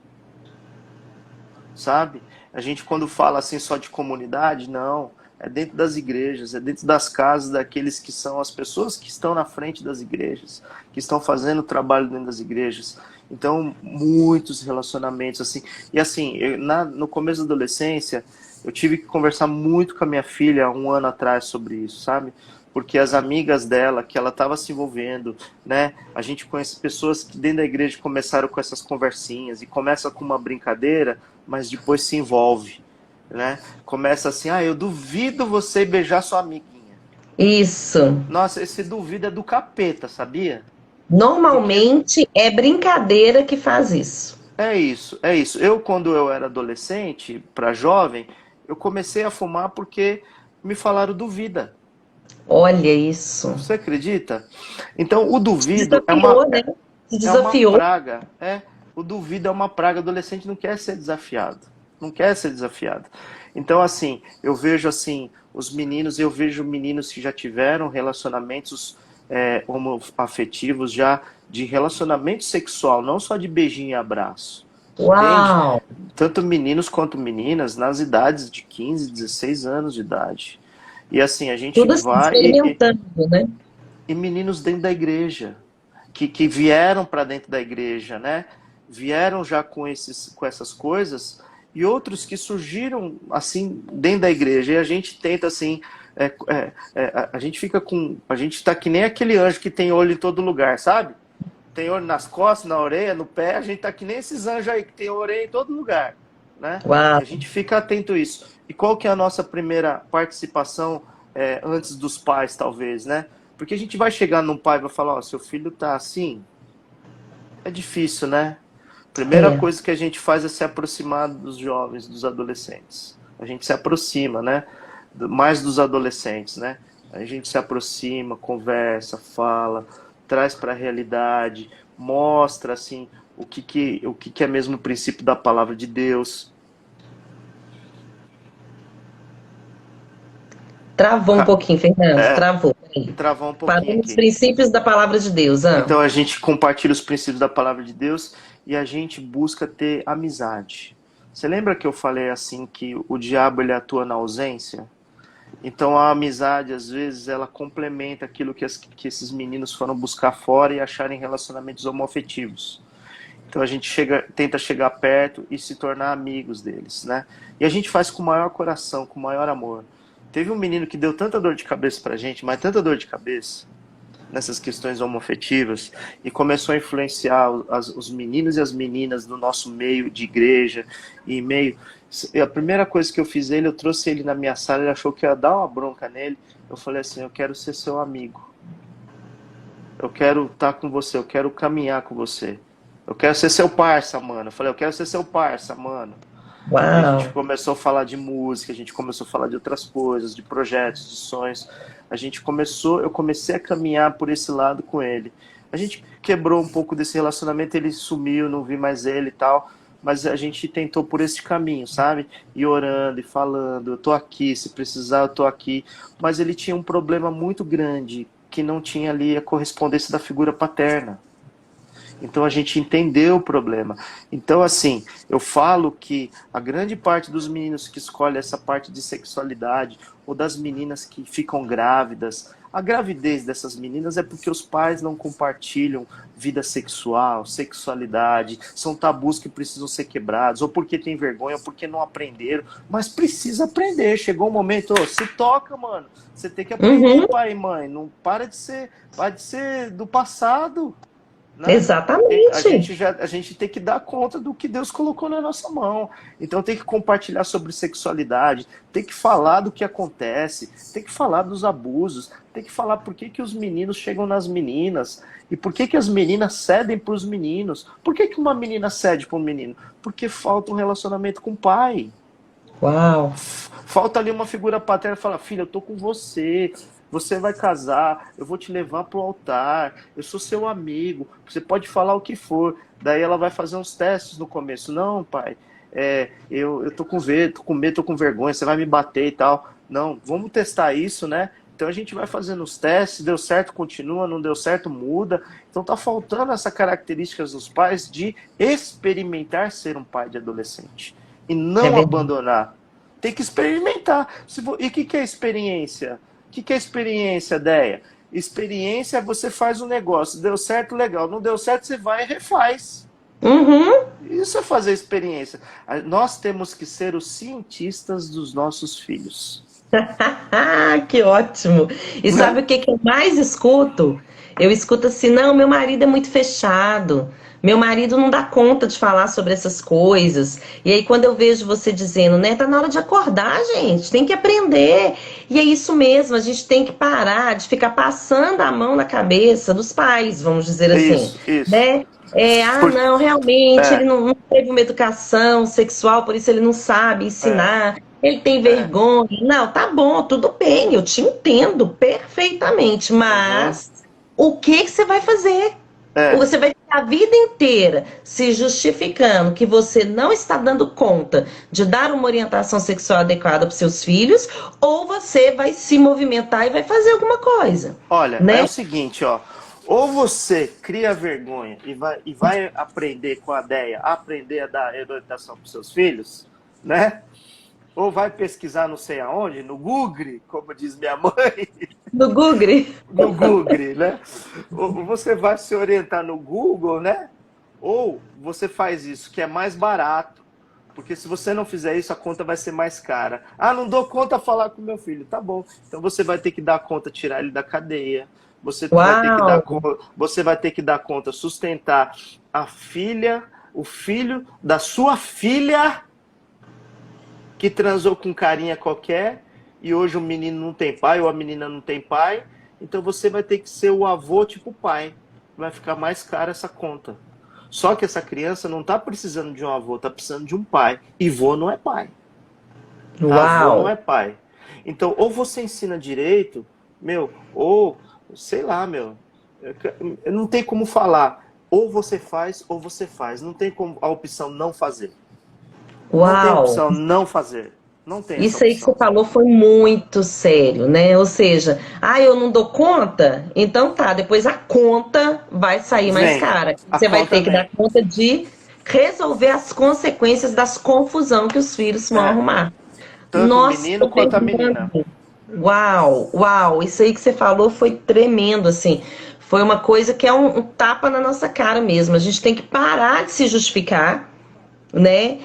sabe? A gente quando fala assim só de comunidade, não, é dentro das igrejas, é dentro das casas daqueles que são as pessoas que estão na frente das igrejas, que estão fazendo o trabalho dentro das igrejas. Então, muitos relacionamentos assim. E assim, no começo da adolescência, eu tive que conversar muito com a minha filha um ano atrás sobre isso, sabe? Porque as amigas dela, que ela estava se envolvendo, né? A gente conhece pessoas que dentro da igreja começaram com essas conversinhas e começa com uma brincadeira, mas depois se envolve, né? Começa assim, eu duvido você beijar sua amiguinha. Isso. Nossa, esse duvido é do capeta, sabia? Porque Normalmente é brincadeira que faz isso. é isso, é isso. Eu, quando eu era adolescente, para jovem, eu comecei a fumar porque me falaram duvida. Olha isso. Você acredita? Então, o Se duvido desafiou, né? Se é uma desafiou. praga. O duvido é uma praga. O adolescente não quer ser desafiado. Não quer ser desafiado. Então, assim, eu vejo assim, os meninos, eu vejo meninos que já tiveram relacionamentos homoafetivos, já de relacionamento sexual, não só de beijinho e abraço. Entende? Uau! Tanto meninos quanto meninas nas idades de 15, 16 anos de idade. E assim, a gente Tudo assim, vai experimentando, né? e meninos dentro da igreja, que vieram para dentro da igreja, né? Vieram já com essas coisas, e outros que surgiram assim dentro da igreja. E a gente tenta assim, a gente fica com, a gente está que nem aquele anjo que tem olho em todo lugar, sabe? Tem olho nas costas, na orelha, no pé. A gente tá que nem esses anjos aí que tem orelha em todo lugar, né? Uau! E a gente fica atento a isso. E qual que é a nossa primeira participação antes dos pais, talvez, né? Porque a gente vai chegar num pai e vai falar, ó, seu filho tá assim, é difícil, né? Primeira É. coisa que a gente faz é se aproximar dos jovens, dos adolescentes. A gente se aproxima, né? Mais dos adolescentes, né? A gente se aproxima, conversa, fala, traz para a realidade, mostra assim o que é mesmo o princípio da palavra de Deus. Travou um pouquinho, Fernando. É, Travou. Peraí. travar um Parou pouquinho nos aqui. princípios da palavra de Deus. Ah. Então a gente compartilha os princípios da palavra de Deus e a gente busca ter amizade. Você lembra que eu falei assim que o diabo ele atua na ausência? Então a amizade às vezes ela complementa aquilo que esses meninos foram buscar fora e acharem relacionamentos homoafetivos. Então a gente tenta chegar perto e se tornar amigos deles, né? E a gente faz com o maior coração, com o maior amor. Teve um menino que deu tanta dor de cabeça pra gente, mas tanta dor de cabeça nessas questões homoafetivas e começou a influenciar os meninos e as meninas do nosso meio de igreja e meio. E a primeira coisa que eu fiz eu trouxe ele na minha sala, ele achou que ia dar uma bronca nele. Eu falei assim, eu quero ser seu amigo. Eu quero estar com você, eu quero caminhar com você. Eu quero ser seu parça, mano. Eu falei, eu quero ser seu parça, mano. E a gente Uau! começou a falar de música, a gente começou a falar de outras coisas, de projetos, de sonhos. Eu comecei a caminhar por esse lado com ele. A gente quebrou um pouco desse relacionamento, ele sumiu, não vi mais ele e tal, mas a gente tentou por esse caminho, sabe? E orando e falando, eu tô aqui, se precisar eu tô aqui. Mas ele tinha um problema muito grande, que não tinha ali a correspondência da figura paterna. Então a gente entendeu o problema. Então, assim, eu falo que a grande parte dos meninos que escolhem essa parte de sexualidade, ou das meninas que ficam grávidas, A gravidez dessas meninas é porque os pais não compartilham vida sexual, sexualidade, são tabus que precisam ser quebrados, ou porque tem vergonha, ou porque não aprenderam, mas precisa aprender. Chegou um momento, se toca, mano. Você tem que aprender, pai e mãe. Não para de ser do passado. Né? Exatamente. A gente tem que dar conta do que Deus colocou na nossa mão. Então tem que compartilhar sobre sexualidade, tem que falar do que acontece, tem que falar dos abusos, tem que falar por que os meninos chegam nas meninas e por que as meninas cedem para os meninos. Por que uma menina cede para um menino? Porque falta um relacionamento com o pai. Uau! Falta ali uma figura paterna que fala, filha, eu tô com você. Você vai casar, eu vou te levar pro altar, eu sou seu amigo, você pode falar o que for. Daí ela vai fazer uns testes no começo. Não, pai, eu tô com medo, tô com vergonha, você vai me bater e tal. Não, vamos testar isso, né? Então a gente vai fazendo os testes, deu certo, continua, não deu certo, muda. Então tá faltando essa característica dos pais de experimentar ser um pai de adolescente. E não abandonar. Tem que experimentar. E o que é experiência? O que é experiência, Deia? Experiência é você faz um negócio, deu certo, legal. Não deu certo, você vai e refaz. Isso é fazer experiência. Nós temos que ser os cientistas dos nossos filhos. Que ótimo! E sabe o que eu mais escuto? Eu escuto assim, não, meu marido é muito fechado. Meu marido não dá conta de falar sobre essas coisas. E aí, quando eu vejo você dizendo, né, tá na hora de acordar, gente, tem que aprender. E é isso mesmo, a gente tem que parar de ficar passando a mão na cabeça dos pais, vamos dizer assim. Isso. Né? Não, realmente, ele não teve uma educação sexual, por isso ele não sabe ensinar. Ele tem vergonha. Não, tá bom, tudo bem, eu te entendo perfeitamente. Mas o que você vai fazer? Você vai ficar a vida inteira se justificando que você não está dando conta de dar uma orientação sexual adequada para os seus filhos, ou você vai se movimentar e vai fazer alguma coisa. Olha, né? É o seguinte, ó. Ou você cria vergonha e vai aprender com a Deia, aprender a dar orientação para os seus filhos, né? Ou vai pesquisar não sei aonde, no Google, como diz minha mãe. No Google? No Google, né? Ou você vai se orientar no Google, né? Ou você faz isso, que é mais barato. Porque se você não fizer isso, a conta vai ser mais cara. Ah, não dou conta falar com meu filho. Tá bom. Então você vai ter que dar conta, tirar ele da cadeia. Você vai ter que dar conta, sustentar a filha, o filho da sua filha, que transou com carinha qualquer, e hoje o menino não tem pai, ou a menina não tem pai, então você vai ter que ser o avô tipo pai. Vai ficar mais cara essa conta. Só que essa criança não está precisando de um avô, está precisando de um pai. E vô não é pai. Avô não é pai. Então, ou você ensina direito, ou, sei lá, não tem como falar. Ou você faz, ou você faz. Não tem como a opção não fazer. Não tem opção não fazer. Não tem Isso aí que você falou foi muito sério, né? Ou seja, eu não dou conta? Então tá, depois a conta vai sair mais cara. Você vai ter que dar conta de resolver as consequências das confusão que os filhos vão arrumar. Tanto o menino quanto a menina. Uau, isso aí que você falou foi tremendo, assim. Foi uma coisa que é um tapa na nossa cara mesmo. A gente tem que parar de se justificar, né?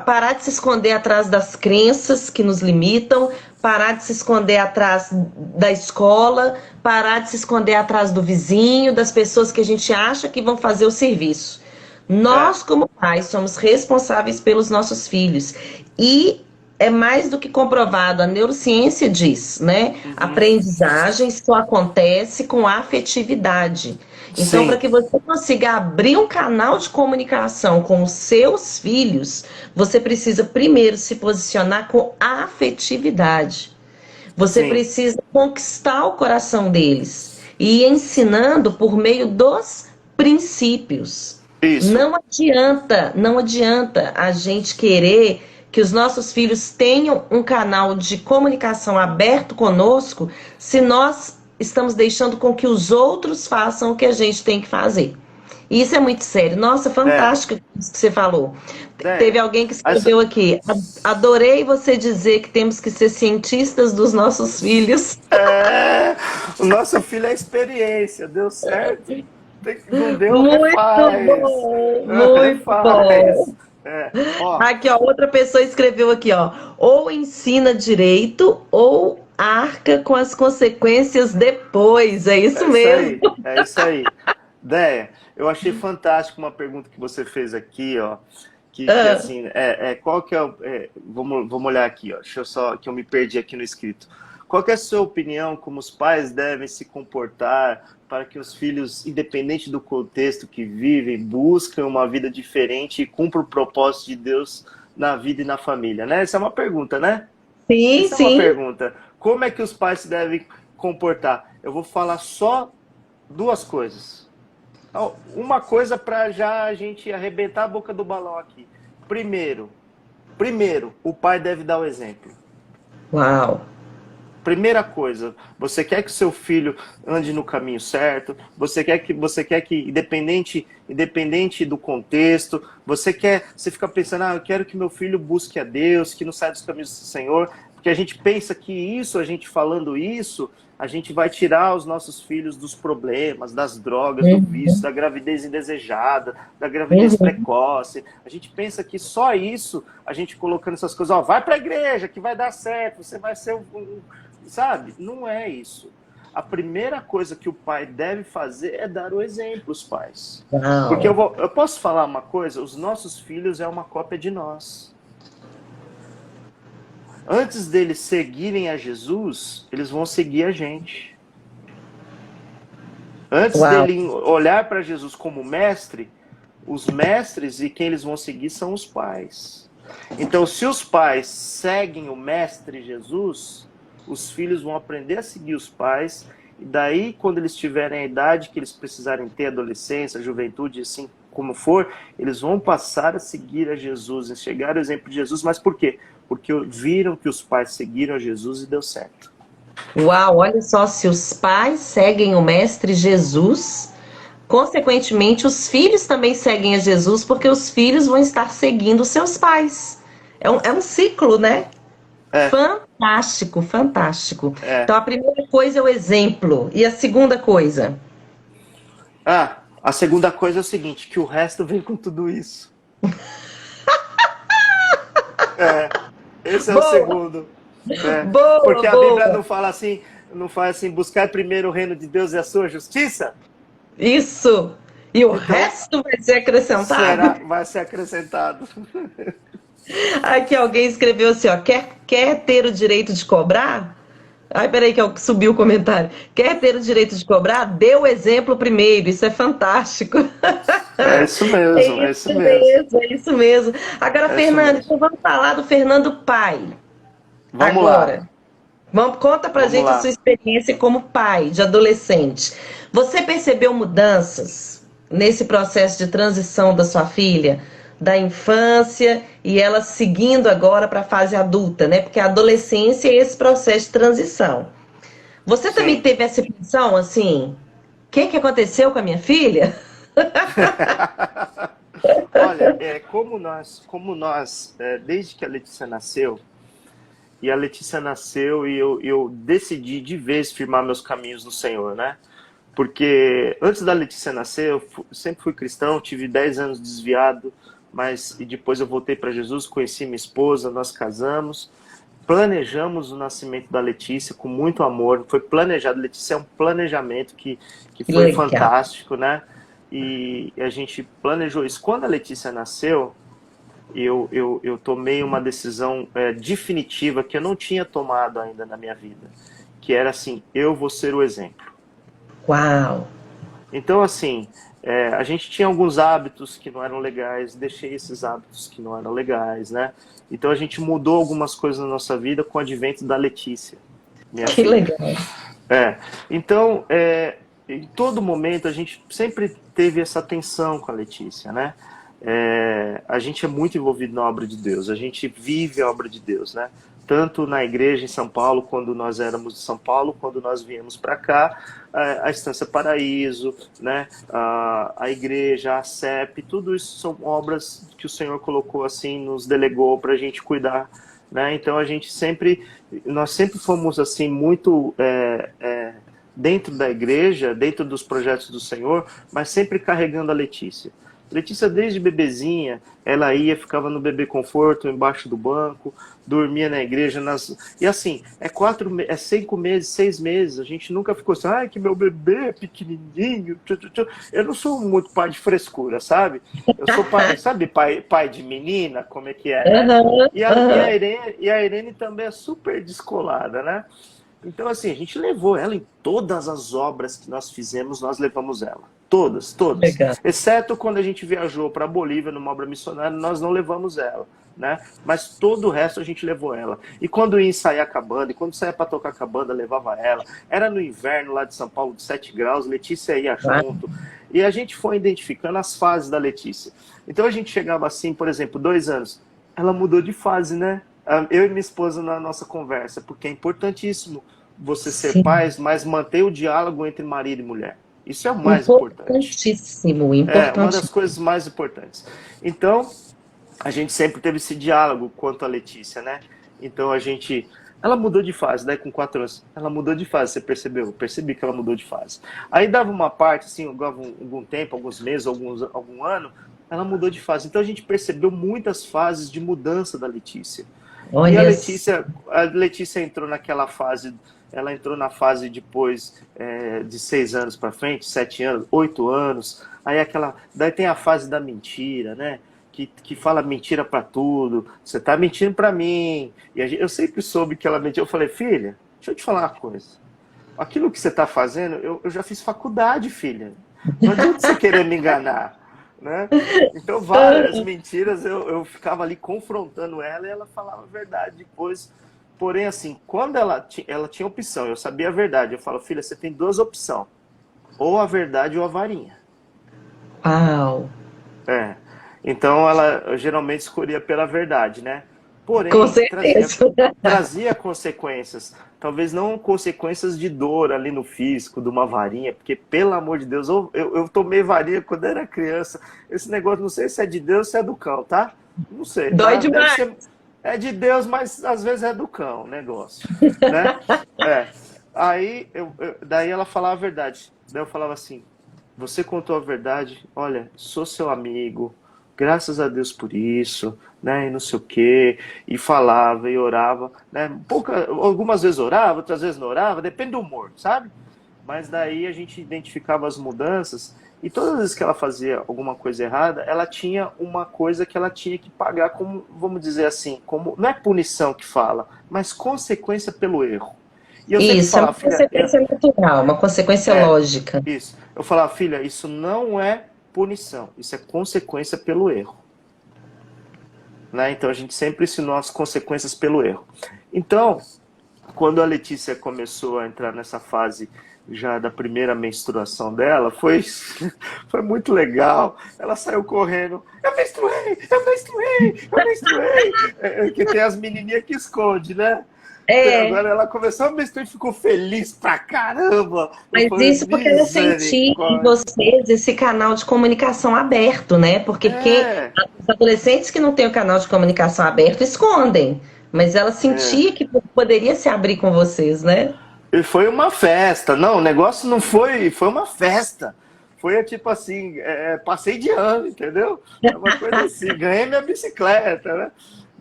Parar de se esconder atrás das crenças que nos limitam, parar de se esconder atrás da escola, parar de se esconder atrás do vizinho, das pessoas que a gente acha que vão fazer o serviço. Nós, como pais, somos responsáveis pelos nossos filhos. E é mais do que comprovado, a neurociência diz, né? Aprendizagem só acontece com afetividade. Então, para que você consiga abrir um canal de comunicação com os seus filhos, você precisa primeiro se posicionar com afetividade. Você precisa conquistar o coração deles e ir ensinando por meio dos princípios. Isso. Não adianta a gente querer que os nossos filhos tenham um canal de comunicação aberto conosco se nós estamos deixando com que os outros façam o que a gente tem que fazer. E isso é muito sério. Nossa, fantástico isso que você falou. Teve alguém que escreveu aqui: adorei você dizer que temos que ser cientistas dos nossos filhos. O nosso filho é experiência, deu certo. Não deu, Muito refaz. bom, muito bom. Aqui, ó, outra pessoa escreveu aqui, ó: ou ensina direito ou arca com as consequências depois. É isso mesmo. É isso aí. Déia, eu achei fantástico uma pergunta que você fez aqui, ó. Que assim, qual que é o. Vamos olhar aqui, ó. Deixa eu só, que eu me perdi aqui no escrito. Qual que é a sua opinião, como os pais devem se comportar para que os filhos, independente do contexto que vivem, busquem uma vida diferente e cumpram o propósito de Deus na vida e na família, né? Essa é uma pergunta, né? Sim, Essa é uma pergunta. Como é que os pais se devem comportar? Eu vou falar só duas coisas. Uma coisa para já a gente arrebentar a boca do balão aqui. Primeiro, o pai deve dar o exemplo. Uau! Primeira coisa, você quer que seu filho ande no caminho certo, você quer que independente do contexto, você fica pensando, eu quero que meu filho busque a Deus, que não saia dos caminhos do Senhor, porque a gente pensa que a gente falando isso, a gente vai tirar os nossos filhos dos problemas, das drogas, do vício, da gravidez indesejada, da gravidez precoce. A gente pensa que só isso, a gente colocando essas coisas, vai para a igreja que vai dar certo, você vai ser sabe? Não é isso. A primeira coisa que o pai deve fazer é dar o exemplo, os pais. Uau. Porque eu posso falar uma coisa, os nossos filhos é uma cópia de nós. Antes deles seguirem a Jesus, eles vão seguir a gente. Antes dele olhar para Jesus como mestre, os mestres e quem eles vão seguir são os pais. Então, se os pais seguem o mestre Jesus, os filhos vão aprender a seguir os pais, e daí, quando eles tiverem a idade que eles precisarem ter, adolescência, juventude, assim como for, eles vão passar a seguir a Jesus, enxergar o exemplo de Jesus. Mas por quê? Porque viram que os pais seguiram a Jesus e deu certo. Uau, olha só, se os pais seguem o Mestre Jesus, consequentemente os filhos também seguem a Jesus, porque os filhos vão estar seguindo seus pais. É um ciclo, né? Fantástico, fantástico. Então a primeira coisa é o exemplo. E a segunda coisa? A segunda coisa é o seguinte, que o resto vem com tudo isso. Esse é o segundo. Boa, porque a boa. Bíblia não fala assim, buscar primeiro o reino de Deus e a sua justiça? Isso. E o resto vai ser acrescentado? Vai ser acrescentado. Aqui alguém escreveu assim, ó: quer ter o direito de cobrar? Ai, peraí que subiu o comentário. Quer ter o direito de cobrar? Dê o exemplo primeiro. Isso é fantástico. É isso mesmo, é isso mesmo. É isso mesmo. Agora, Fernando, então vamos falar do Fernando pai. Vamos lá. Conta pra gente a sua experiência como pai de adolescente. Você percebeu mudanças nesse processo de transição da sua filha? Da infância e ela seguindo agora para a fase adulta, né? Porque a adolescência é esse processo de transição. Você também teve essa impressão, assim, o que aconteceu com a minha filha? Olha, como nós desde que a Letícia nasceu, e eu decidi de vez firmar meus caminhos no Senhor, né? Porque antes da Letícia nascer, eu sempre fui cristão, tive 10 anos desviado, e depois eu voltei para Jesus, conheci minha esposa, nós casamos, planejamos o nascimento da Letícia com muito amor, foi planejado. Letícia é um planejamento que foi legal. Fantástico, né? E a gente planejou isso. Quando a Letícia nasceu, eu tomei uma decisão definitiva que eu não tinha tomado ainda na minha vida, que era assim, eu vou ser o exemplo. Uau! Então, assim, a gente tinha alguns hábitos que não eram legais, deixei esses hábitos que não eram legais, né? Então a gente mudou algumas coisas na nossa vida com o advento da Letícia. Que filha. Legal! Então, em todo momento a gente sempre teve essa tensão com a Letícia, né? A gente é muito envolvido na obra de Deus, a gente vive a obra de Deus, né? tanto na igreja em São Paulo, quando nós éramos de São Paulo, quando nós viemos para cá, a Estância Paraíso, né, a igreja, a CEP, tudo isso são obras que o Senhor colocou assim, nos delegou para a gente cuidar, né? Então nós sempre fomos assim muito dentro da igreja, dentro dos projetos do Senhor, mas sempre carregando a Letícia. Letícia, desde bebezinha, ela ia, ficava no bebê conforto, embaixo do banco, dormia na igreja. E assim, 5 meses, 6 meses, a gente nunca ficou assim, ai, que meu bebê é pequenininho. Eu não sou muito pai de frescura, sabe? Eu sou pai, sabe, pai de menina, como é que é, né? E a Irene também é super descolada, né? Então, assim, a gente levou ela em todas as obras que nós fizemos, nós levamos ela. Todas. Legal. Exceto quando a gente viajou para a Bolívia numa obra missionária, nós não levamos ela, né? Mas todo o resto a gente levou ela. E quando ia ensaiar com a banda, e quando saía para tocar com a banda, levava ela. Era no inverno lá de São Paulo, de 7 graus, Letícia ia junto. E a gente foi identificando as fases da Letícia. Então a gente chegava assim, por exemplo, 2 anos, ela mudou de fase, né? Eu e minha esposa na nossa conversa, porque é importantíssimo você ser pais, mas manter o diálogo entre marido e mulher. Isso é o mais importante. Importantíssimo. É uma das coisas mais importantes. Então, a gente sempre teve esse diálogo quanto a Letícia, né? Então ela mudou de fase, daí com 4 anos, ela mudou de fase, você percebeu? Eu percebi que ela mudou de fase. Aí dava uma parte, assim, dava algum tempo, alguns meses, algum ano, ela mudou de fase. Então a gente percebeu muitas fases de mudança da Letícia. Olha, e a Letícia entrou naquela fase, ela entrou na fase depois de 6 anos para frente, 7 anos, 8 anos, daí tem a fase da mentira, né? Que fala mentira para tudo, você tá mentindo para mim. E eu sempre soube que ela mentia. Eu falei, filha, deixa eu te falar uma coisa. Aquilo que você tá fazendo, eu já fiz faculdade, filha. Não adianta você querer me enganar. Né? Então várias mentiras eu ficava ali confrontando ela e ela falava a verdade depois. Porém, assim, quando ela tinha opção, eu sabia a verdade, eu falo, filha, você tem 2 opções, ou a verdade ou a varinha. Uau. Então ela geralmente escolhia pela verdade, né? Porém, Com certeza. trazia consequências. Talvez não consequências de dor ali no físico, de uma varinha, porque, pelo amor de Deus, eu tomei varinha quando era criança. Esse negócio, não sei se é de Deus ou se é do cão, tá? Não sei. Dói Tá? demais. É de Deus, mas às vezes é do cão o negócio. Né? Aí, daí ela falava a verdade. Daí eu falava assim, você contou a verdade, olha, sou seu amigo, graças a Deus por isso, né, e não sei o quê, e falava e orava, né, algumas vezes orava, outras vezes não orava, depende do humor, sabe? Mas daí a gente identificava as mudanças, e todas as vezes que ela fazia alguma coisa errada, ela tinha uma coisa que ela tinha que pagar como, vamos dizer assim, como, não é punição que fala, mas consequência pelo erro. E eu Isso, falava, é uma consequência natural, uma consequência lógica. Isso. Eu falava, filha, isso não é punição, isso é consequência pelo erro. Né? Então a gente sempre ensinou as consequências pelo erro. Então, quando a Letícia começou a entrar nessa fase já da primeira menstruação dela, foi muito legal. Ela saiu correndo, eu menstruei. Que tem as menininhas que escondem, né? Agora ela começou a menstruar e ficou feliz pra caramba. Mas isso porque ela sentia em vocês esse canal de comunicação aberto, né? Porque os adolescentes que não têm o canal de comunicação aberto escondem. Mas ela sentia que poderia se abrir com vocês, né? E foi uma festa. Não, o negócio não foi uma festa. Foi tipo assim, passei de ano, entendeu? É uma coisa assim, ganhei minha bicicleta, né?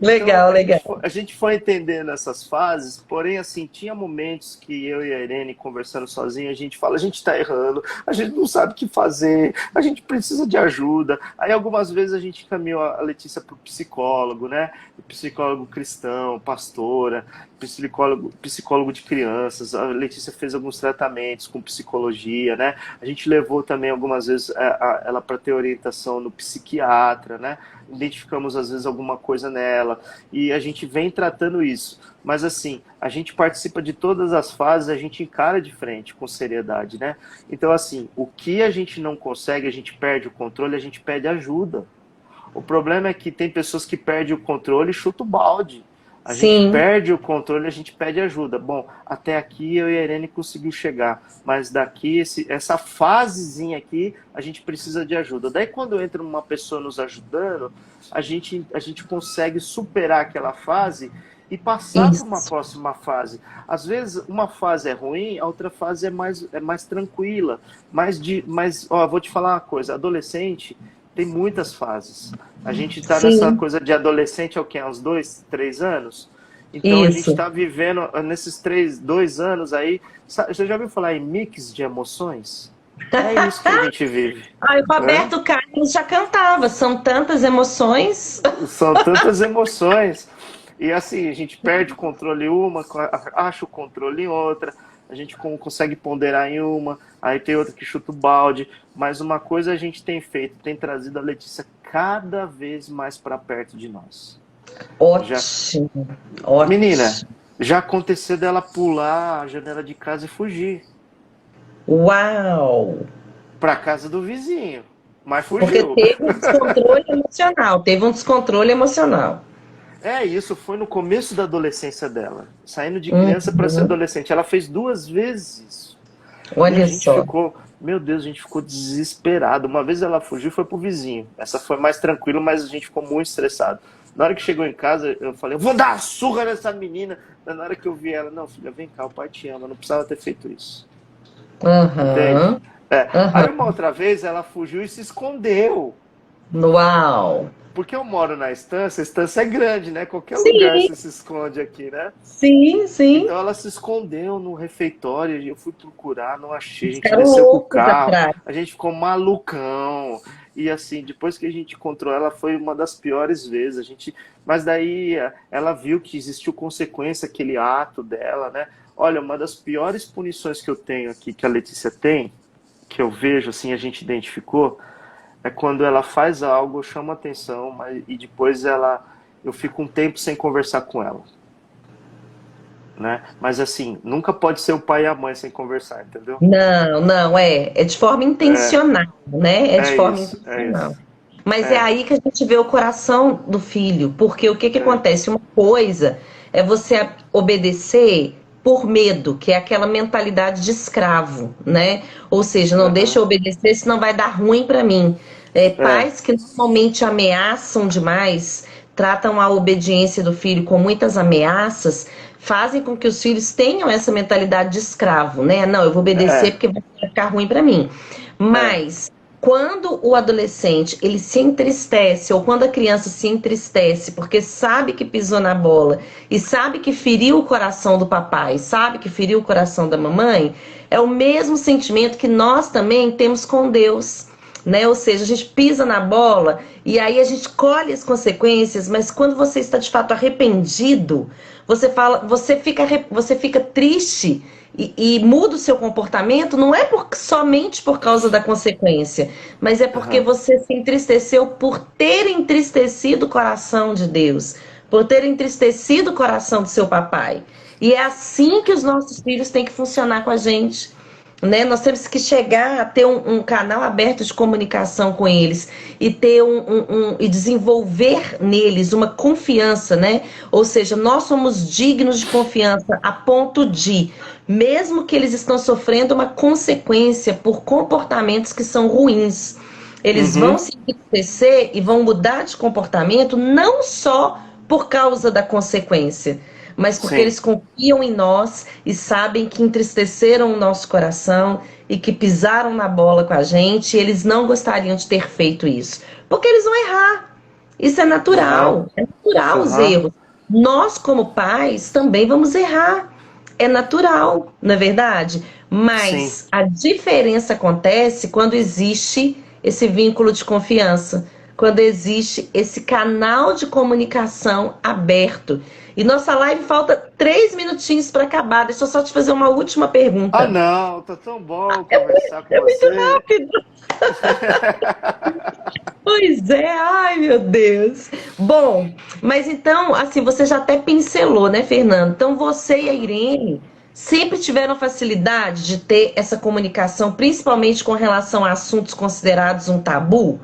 Legal, então, legal. A gente foi entendendo essas fases, porém, assim, tinha momentos que eu e a Irene, conversando sozinho, a gente fala, a gente tá errando, a gente não sabe o que fazer, a gente precisa de ajuda. Aí, algumas vezes, a gente encaminhou a Letícia pro psicólogo, né? Psicólogo cristão, pastora, psicólogo de crianças. A Letícia fez alguns tratamentos com psicologia, né? A gente levou também, algumas vezes, ela para ter orientação no psiquiatra, né? Identificamos às vezes alguma coisa nela e a gente vem tratando isso, mas assim, a gente participa de todas as fases, a gente encara de frente com seriedade, né? Então assim, o que a gente não consegue, a gente perde o controle, a gente pede ajuda. O problema é que tem pessoas que perdem o controle e chutam o balde. A gente Sim, perde o controle, a gente pede ajuda. Bom, até aqui eu e a Irene conseguiu chegar, mas daqui, essa fasezinha aqui, a gente precisa de ajuda. Daí quando entra uma pessoa nos ajudando, a gente consegue superar aquela fase e passar para uma isso, próxima fase. Às vezes uma fase é ruim, a outra fase é mais tranquila. Ó, vou te falar uma coisa, adolescente tem muitas fases. A gente está nessa sim, coisa de adolescente há o quê? Há uns 2, 3 anos? Então a gente isso. está vivendo nesses 2 anos aí. Você já ouviu falar em mix de emoções? É isso que a gente vive, Ai, o né? Roberto Carlos já cantava, são tantas emoções. São tantas emoções. E assim, a gente perde o controle em uma, acha o controle em outra, a gente consegue ponderar em uma, aí tem outra que chuta o balde. Mas uma coisa a gente tem feito, tem trazido a Letícia cada vez mais para perto de nós. Já, Ótimo, menina, ótimo. já aconteceu dela pular a janela de casa e fugir Uau! para casa do vizinho, mas Porque fugiu. teve um descontrole emocional, teve um descontrole emocional. É, isso foi no começo da adolescência dela, saindo de criança para ser Uhum. adolescente. Ela fez 2 vezes isso. E a Olha gente só. ficou, meu Deus, a gente ficou desesperado. Uma vez ela fugiu e foi pro vizinho. Essa foi mais tranquila, mas a gente ficou muito estressado. Na hora que chegou em casa, eu falei, eu vou dar uma surra nessa menina. Na hora que eu vi ela, não, filha, vem cá, o pai te ama, não precisava ter feito isso. Entende? Aham, Aí aham. uma outra vez ela fugiu e se escondeu. Uau! Porque eu moro na estância, a estância é grande, né? Qualquer lugar Sim, você se esconde aqui, né? sim, sim. Então ela se escondeu no refeitório, eu fui procurar, não achei, a gente Ficaram desceu com o loucos carro, atrás. a gente ficou malucão. E assim, depois que a gente encontrou ela, foi uma das piores vezes. Mas daí ela viu que existiu consequência aquele ato dela, né? Olha, uma das piores punições que eu tenho aqui, que a Letícia tem, que eu vejo, assim, a gente identificou, é quando ela faz algo, chama atenção, e depois eu fico um tempo sem conversar com ela, né? Mas assim, nunca pode ser o pai e a mãe sem conversar, entendeu? Não, não, é de forma É, intencional, né? É de é forma isso, é intencional. isso. Mas é É, aí que a gente vê o coração do filho, porque o que que é, acontece? Uma coisa é você obedecer por medo, que é aquela mentalidade de escravo, né? Ou seja, não deixa aham, eu obedecer, senão vai dar ruim para mim. é, Pais que normalmente ameaçam demais, tratam a obediência do filho com muitas ameaças, fazem com que os filhos tenham essa mentalidade de escravo, né? Não, eu vou obedecer é, porque vai ficar ruim para mim. é, Mas quando o adolescente ele se entristece ou quando a criança se entristece porque sabe que pisou na bola e sabe que feriu o coração do papai, sabe que feriu o coração da mamãe, é o mesmo sentimento que nós também temos com Deus. Né? Ou seja, a gente pisa na bola e aí a gente colhe as consequências, mas quando você está de fato arrependido, você fica triste e muda o seu comportamento, não é somente por causa da consequência, mas é porque aham, você se entristeceu por ter entristecido o coração de Deus, por ter entristecido o coração do seu papai. E é assim que os nossos filhos têm que funcionar com a gente. Né? Nós temos que chegar a ter um canal aberto de comunicação com eles e ter e desenvolver neles uma confiança, né? Ou seja, nós somos dignos de confiança a ponto de, mesmo que eles estão sofrendo uma consequência por comportamentos que são ruins, eles vão uhum, se entristecer e vão mudar de comportamento não só por causa da consequência, mas porque sim, eles confiam em nós e sabem que entristeceram o nosso coração e que pisaram na bola com a gente, e eles não gostariam de ter feito isso. Porque eles vão errar. Isso aham, é natural os aham, erros. Nós, como pais, também vamos errar. É natural, não é verdade? sim, Mas a diferença acontece quando existe esse vínculo de confiança, quando existe esse canal de comunicação aberto. E nossa live falta 3 minutinhos para acabar. Deixa eu só te fazer uma última ah pergunta. não, tá tão bom conversar com É muito você. rápido. Pois é, ai meu Deus. Bom, mas então, assim, você já até pincelou, né, Fernando? Então você e a Irene sempre tiveram facilidade de ter essa comunicação, principalmente com relação a assuntos considerados um tabu?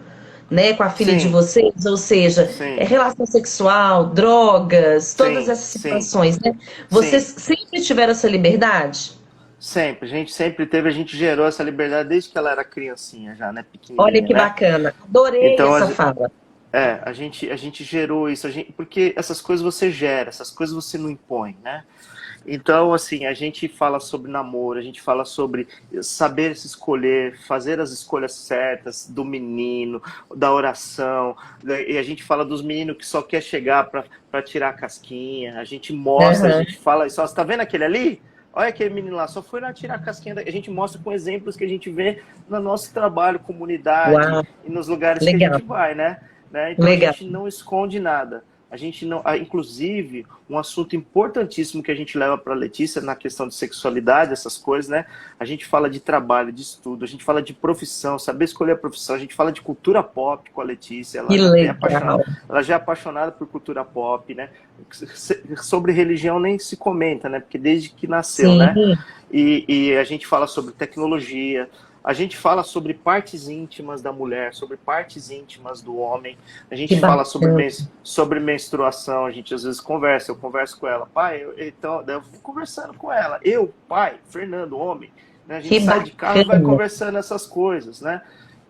né, com a filha de Sim, vocês, ou seja, sim, relação sexual, drogas, todas sim, essas sim, situações, né? Vocês sim. sempre tiveram essa liberdade? Sempre. A gente sempre teve, a gente gerou essa liberdade desde que ela era criancinha já, né? Olha Pequenininha, que né? bacana. Adorei Então, essa fala. a gente gerou isso, porque essas coisas você gera, essas coisas você não impõe, né? Então, assim, a gente fala sobre namoro, a gente fala sobre saber se escolher, fazer as escolhas certas do menino, da oração, né? E a gente fala dos meninos que só quer chegar para tirar a casquinha, a gente mostra, a Aham. gente fala, só, você tá vendo aquele ali? Olha aquele menino lá, só foi lá tirar a casquinha. A gente mostra com exemplos que a gente vê no nosso trabalho, comunidade Uau, e nos lugares que a legal, gente vai, né? Então a legal. gente não esconde nada. A gente não, inclusive, um assunto importantíssimo que a gente leva para a Letícia na questão de sexualidade, essas coisas, né? A gente fala de trabalho, de estudo, a gente fala de profissão, saber escolher a profissão, a gente fala de cultura pop com a Letícia, Que legal. ela já é apaixonada por cultura pop, né? Sobre religião nem se comenta, né? Porque desde que nasceu, né? Sim, E a gente fala sobre tecnologia, a gente fala sobre partes íntimas da mulher, sobre partes íntimas do homem, a que gente fala bacana. sobre menstruação, a gente às vezes conversa, eu converso com ela, pai, então eu vou conversando com ela, eu, pai, Fernando, homem, né? A Que gente sai de carro e vai bacana. conversando essas coisas, né?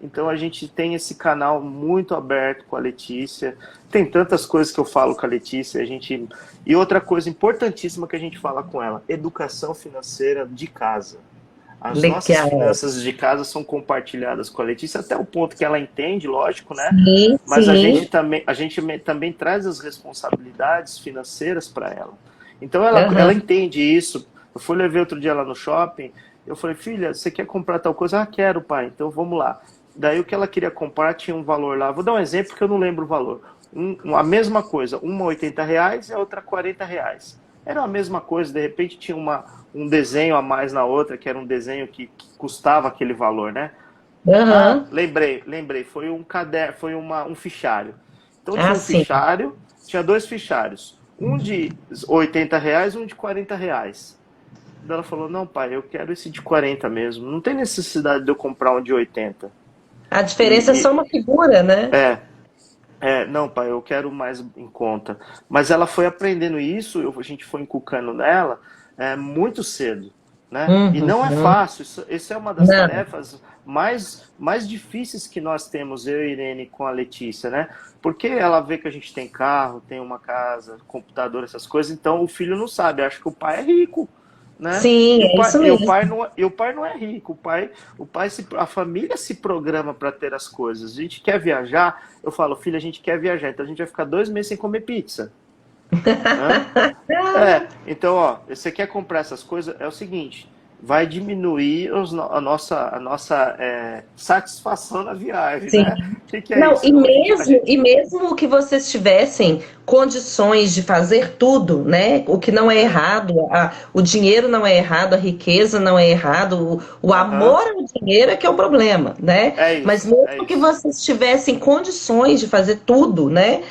Então a gente tem esse canal muito aberto com a Letícia. Tem tantas coisas que eu falo com a Letícia, a gente. E outra coisa importantíssima que a gente fala com ela: educação financeira de casa. As nossas Legal. finanças de casa são compartilhadas com a Letícia até o ponto que ela entende, lógico, né? Sim, Mas sim. a gente também traz as responsabilidades financeiras para ela. Então ela Aham. entende isso. Eu fui levar outro dia lá no shopping, eu falei, filha, você quer comprar tal coisa? Ah, quero, pai, então vamos lá. Daí o que ela queria comprar tinha um valor lá. Vou dar um exemplo porque eu não lembro o valor. A mesma coisa, uma R$ 80 e a outra R$ 40. Era a mesma coisa, de repente tinha um desenho a mais na outra, que era um desenho que custava aquele valor, né? Ah, Aham. lembrei, foi um caderno, foi um fichário. Então Ah, tinha um sim. fichário, tinha dois fichários, um de R$ 80 e um de R$ 40. Daí ela falou, não, pai, eu quero esse de 40 mesmo. Não tem necessidade de eu comprar um de 80. A diferença é só E, uma figura, né? é, não, pai, eu quero mais em conta. Mas ela foi aprendendo isso, a gente foi inculcando nela muito cedo, né? E não é Uhum. fácil, isso é uma das Não. tarefas mais difíceis que nós temos, eu e Irene, com a Letícia, né? Porque ela vê que a gente tem carro, tem uma casa, computador, essas coisas, então o filho não sabe, acha que o pai é rico, né? Sim, E o é pai, isso mesmo. e o pai não é rico, a família se programa para ter as coisas. A gente quer viajar, eu falo, filho, a gente quer viajar, então a gente vai ficar 2 meses sem comer pizza, né? Então, ó, você quer comprar essas coisas, é o seguinte, vai diminuir a nossa satisfação na viagem, Sim. né? O que é Não, isso? Não, e mesmo que vocês tivessem condições de fazer tudo, né? O que não é errado, o dinheiro não é errado, a riqueza não é errado, o aham, amor ao dinheiro é que é o problema, né? é Mas isso, é mesmo que isso. vocês tivessem condições de fazer tudo, né?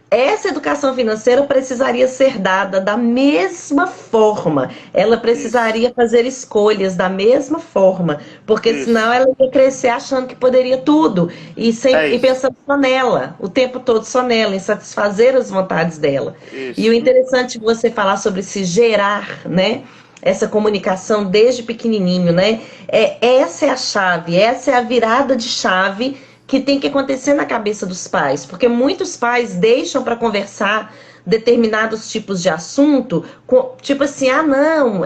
Essa educação financeira precisaria ser dada da mesma forma. Ela Isso, precisaria fazer escolhas da mesma forma, porque senão isso, ela ia crescer achando que poderia tudo e, é sempre, e isso, pensando só nela, o tempo todo só nela, em satisfazer as vontades dela. E o isso, interessante de você falar sobre se gerar, né? Essa comunicação desde pequenininho, né? Essa é a chave, essa é a virada de chave que tem que acontecer na cabeça dos pais, porque muitos pais deixam para conversar determinados tipos de assunto, tipo assim, ah, não,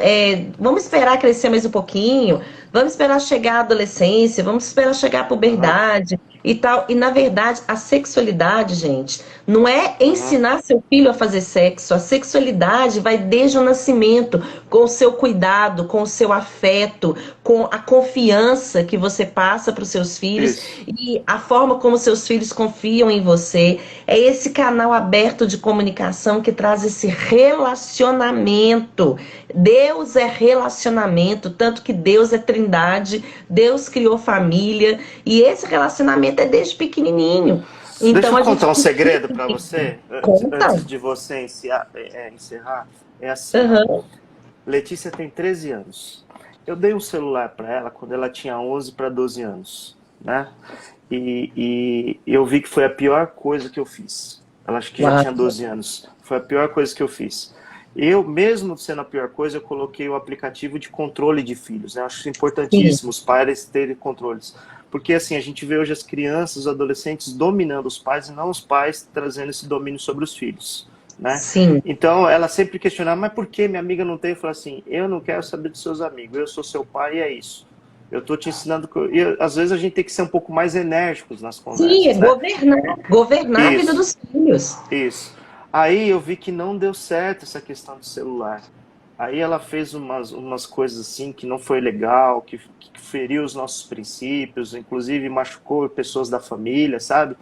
vamos esperar crescer mais um pouquinho, vamos esperar chegar à adolescência, vamos esperar chegar à aham, puberdade e tal. E na verdade, a sexualidade, gente, não é aham, ensinar seu filho a fazer sexo, a sexualidade vai desde o nascimento, com o seu cuidado, com o seu afeto, com a confiança que você passa para os seus filhos isso, e a forma como seus filhos confiam em você. É esse canal aberto de comunicação que traz esse relacionamento. Deus é relacionamento, tanto que Deus é trindade, Deus criou família e esse relacionamento é desde pequenininho. Deixa Então eu a gente contar um precisa segredo para você, antes conta. de você encerrar. É assim, ó. Uhum. Letícia tem 13 anos. Eu dei um celular para ela quando ela tinha 11 para 12 anos, né? e eu vi que foi a pior coisa que eu fiz. Ela acho que já Uau. tinha 12 anos. Foi a pior coisa que eu fiz. Eu, mesmo sendo a pior coisa, eu coloquei o aplicativo de controle de filhos, né? Eu acho Sim, importantíssimo os pais terem controles. Porque assim, a gente vê hoje as crianças, os adolescentes dominando os pais e não os pais trazendo esse domínio sobre os filhos, né? sim. Então, ela sempre questionava, mas por que minha amiga não tem? Eu falei assim, eu não quero saber dos seus amigos, eu sou seu pai e é isso. Eu tô te ensinando... E às vezes a gente tem que ser um pouco mais enérgicos nas Sim, é conversas, né? governar a vida Isso. dos filhos. Isso. Aí eu vi que não deu certo essa questão do celular. Aí ela fez umas coisas assim que não foi legal, que feriu os nossos princípios, inclusive machucou pessoas da família, sabe?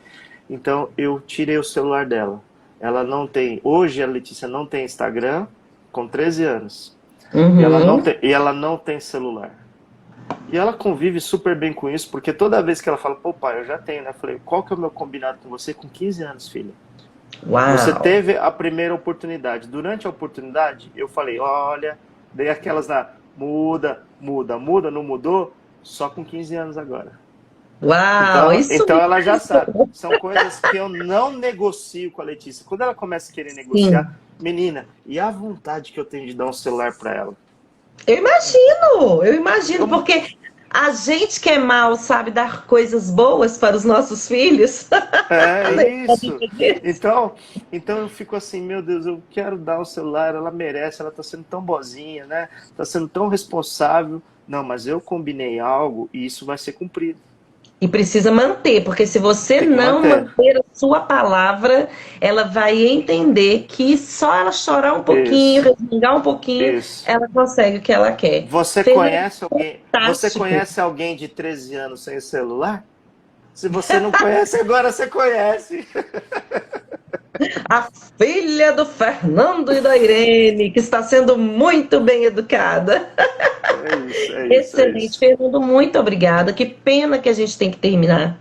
Então eu tirei o celular dela. Ela não tem, hoje a Letícia não tem Instagram, com 13 anos. Uhum. E ela não tem celular. E ela convive super bem com isso, porque toda vez que ela fala, pô pai, eu já tenho, né? Eu falei, qual que é o meu combinado com você com 15 anos, filha? Você Uau. teve a primeira oportunidade. Durante a oportunidade, eu falei, olha, dei aquelas na muda, muda, muda, não mudou, só com 15 anos agora. Uau, Então, isso ela já sabe. mesmo. São coisas que eu não negocio com a Letícia. Quando ela começa a querer Sim. negociar, menina, e a vontade que eu tenho de dar um celular para ela? Eu imagino, Eu, porque a gente que é mal sabe dar coisas boas para os nossos filhos. é Né? isso. Então, então eu fico assim, meu Deus, eu quero dar o celular, ela merece, ela tá sendo tão boazinha, né? Tá sendo tão responsável. Não, mas eu combinei algo e isso vai ser cumprido. E precisa manter, porque se você Tem que não manter. manter a sua palavra, ela vai entender que só ela chorar um pouquinho, Isso, resmungar um pouquinho, isso. ela consegue o que ela quer. Fernando, Você fantástico. conhece alguém de 13 anos sem celular? Se você não conhece, agora você conhece. A filha do Fernando e da Irene, que está sendo muito bem educada. É isso, é isso, é Excelente, isso. Fernando, muito obrigada. Que pena que a gente tem que terminar.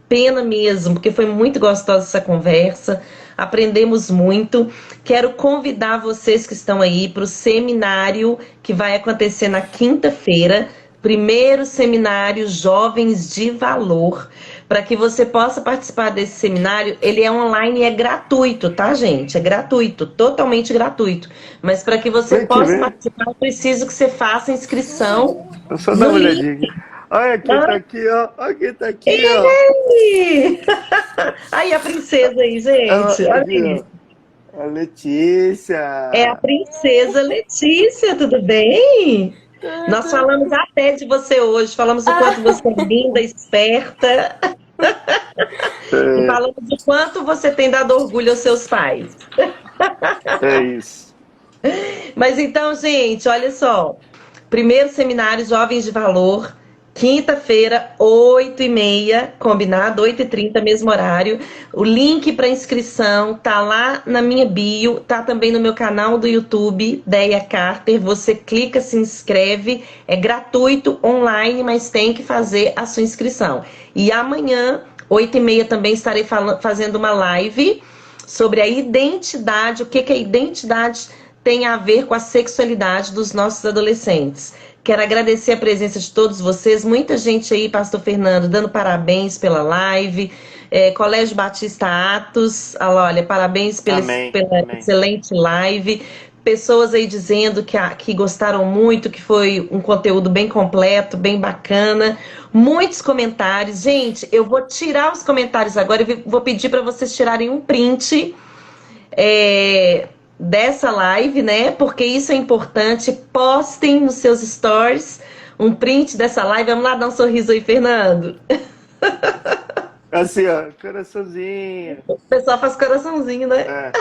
Pena mesmo, porque foi muito gostosa essa conversa. Aprendemos muito. Quero convidar vocês que estão aí para o seminário que vai acontecer na quinta-feira. Primeiro seminário Jovens de Valor. Para que você possa participar desse seminário, ele é online e é gratuito, tá, gente? É gratuito, totalmente gratuito. Mas para que você Vem que possa vem. participar, eu preciso que você faça a inscrição Eu só dar no uma link. olhadinha aqui. Olha quem tá Ah, aqui, ó. Olha quem tá aqui, ó. ei! Aí a princesa aí, gente. Olha Aqui, aí. ó. A Letícia. É a princesa Letícia, tudo bem? Nós falamos até de você hoje, falamos o quanto você é linda, esperta, e É, falamos o quanto você tem dado orgulho aos seus pais. é isso. Mas então, gente, olha só. Primeiro seminário Jovens de Valor, quinta-feira, 8h30, combinado, 8h30, mesmo horário. O link para inscrição tá lá na minha bio, tá também no meu canal do YouTube, Deia Carter. Você clica, se inscreve, é gratuito, online, mas tem que fazer a sua inscrição. E amanhã, 8h30, também estarei fazendo uma live sobre a identidade, o que que a identidade tem a ver com a sexualidade dos nossos adolescentes. Quero agradecer a presença de todos vocês, muita gente aí, Pastor Fernando, dando parabéns pela live, Colégio Batista Atos, olha, parabéns Amém, pela amém. excelente live, pessoas aí dizendo que gostaram muito, que foi um conteúdo bem completo, bem bacana, muitos comentários. Gente, eu vou tirar os comentários agora e vou pedir para vocês tirarem um print dessa live, né? Porque isso é importante. Postem nos seus stories um print dessa live. Vamos lá dar um sorriso aí, Fernando. Assim, ó, coraçãozinho. O pessoal faz coraçãozinho, né? É.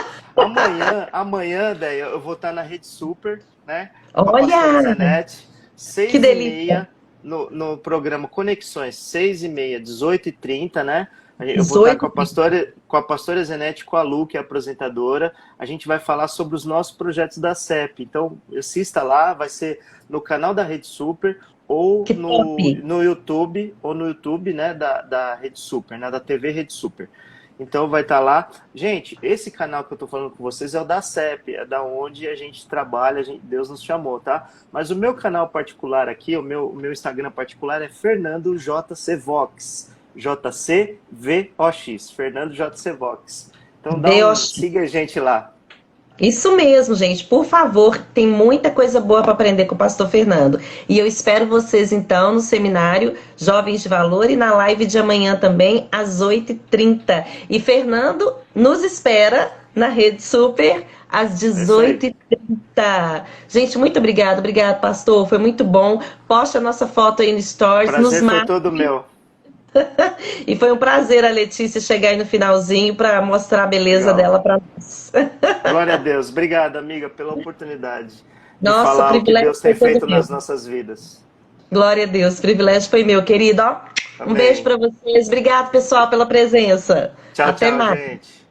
Amanhã, daí eu vou estar na Rede Super, né? Com a pastora Olha, Zenete, que seis e delícia. meia no programa Conexões, 6h30, 18h30, né? Eu vou estar 18. com a pastora Zenete, com a Lu, que é a apresentadora. A gente vai falar sobre os nossos projetos da CEP. Então, assista lá, vai ser no canal da Rede Super ou Que top. no YouTube, né, da Rede Super, né, da TV Rede Super. Então vai estar lá. Gente, esse canal que eu tô falando com vocês é o da CEP, é da onde a gente trabalha, Deus nos chamou, tá? Mas o meu canal particular aqui, o meu Instagram particular é Fernando JC Vox. JCVOX, Fernando JC Vox. Então VOX. siga a gente lá. Isso mesmo, gente. Por favor, tem muita coisa boa para aprender com o pastor Fernando. E eu espero vocês, então, no seminário Jovens de Valor e na live de amanhã também, às 8h30. E Fernando nos espera na Rede Super, às 18h30. Gente, muito obrigado. Obrigado, pastor. Foi muito bom. Poste a nossa foto aí no Stories. Prazer foi todo meu. E foi um prazer a Letícia chegar aí no finalzinho para mostrar a beleza dela para nós. Glória a Deus. Obrigado, amiga, pela oportunidade de Nossa, falar o que Deus tem feito meu. nas nossas vidas. Glória a Deus. O privilégio foi meu, querido. Ó, um beijo para vocês. Obrigado, pessoal, pela presença. Tchau, Até tchau, mais. gente.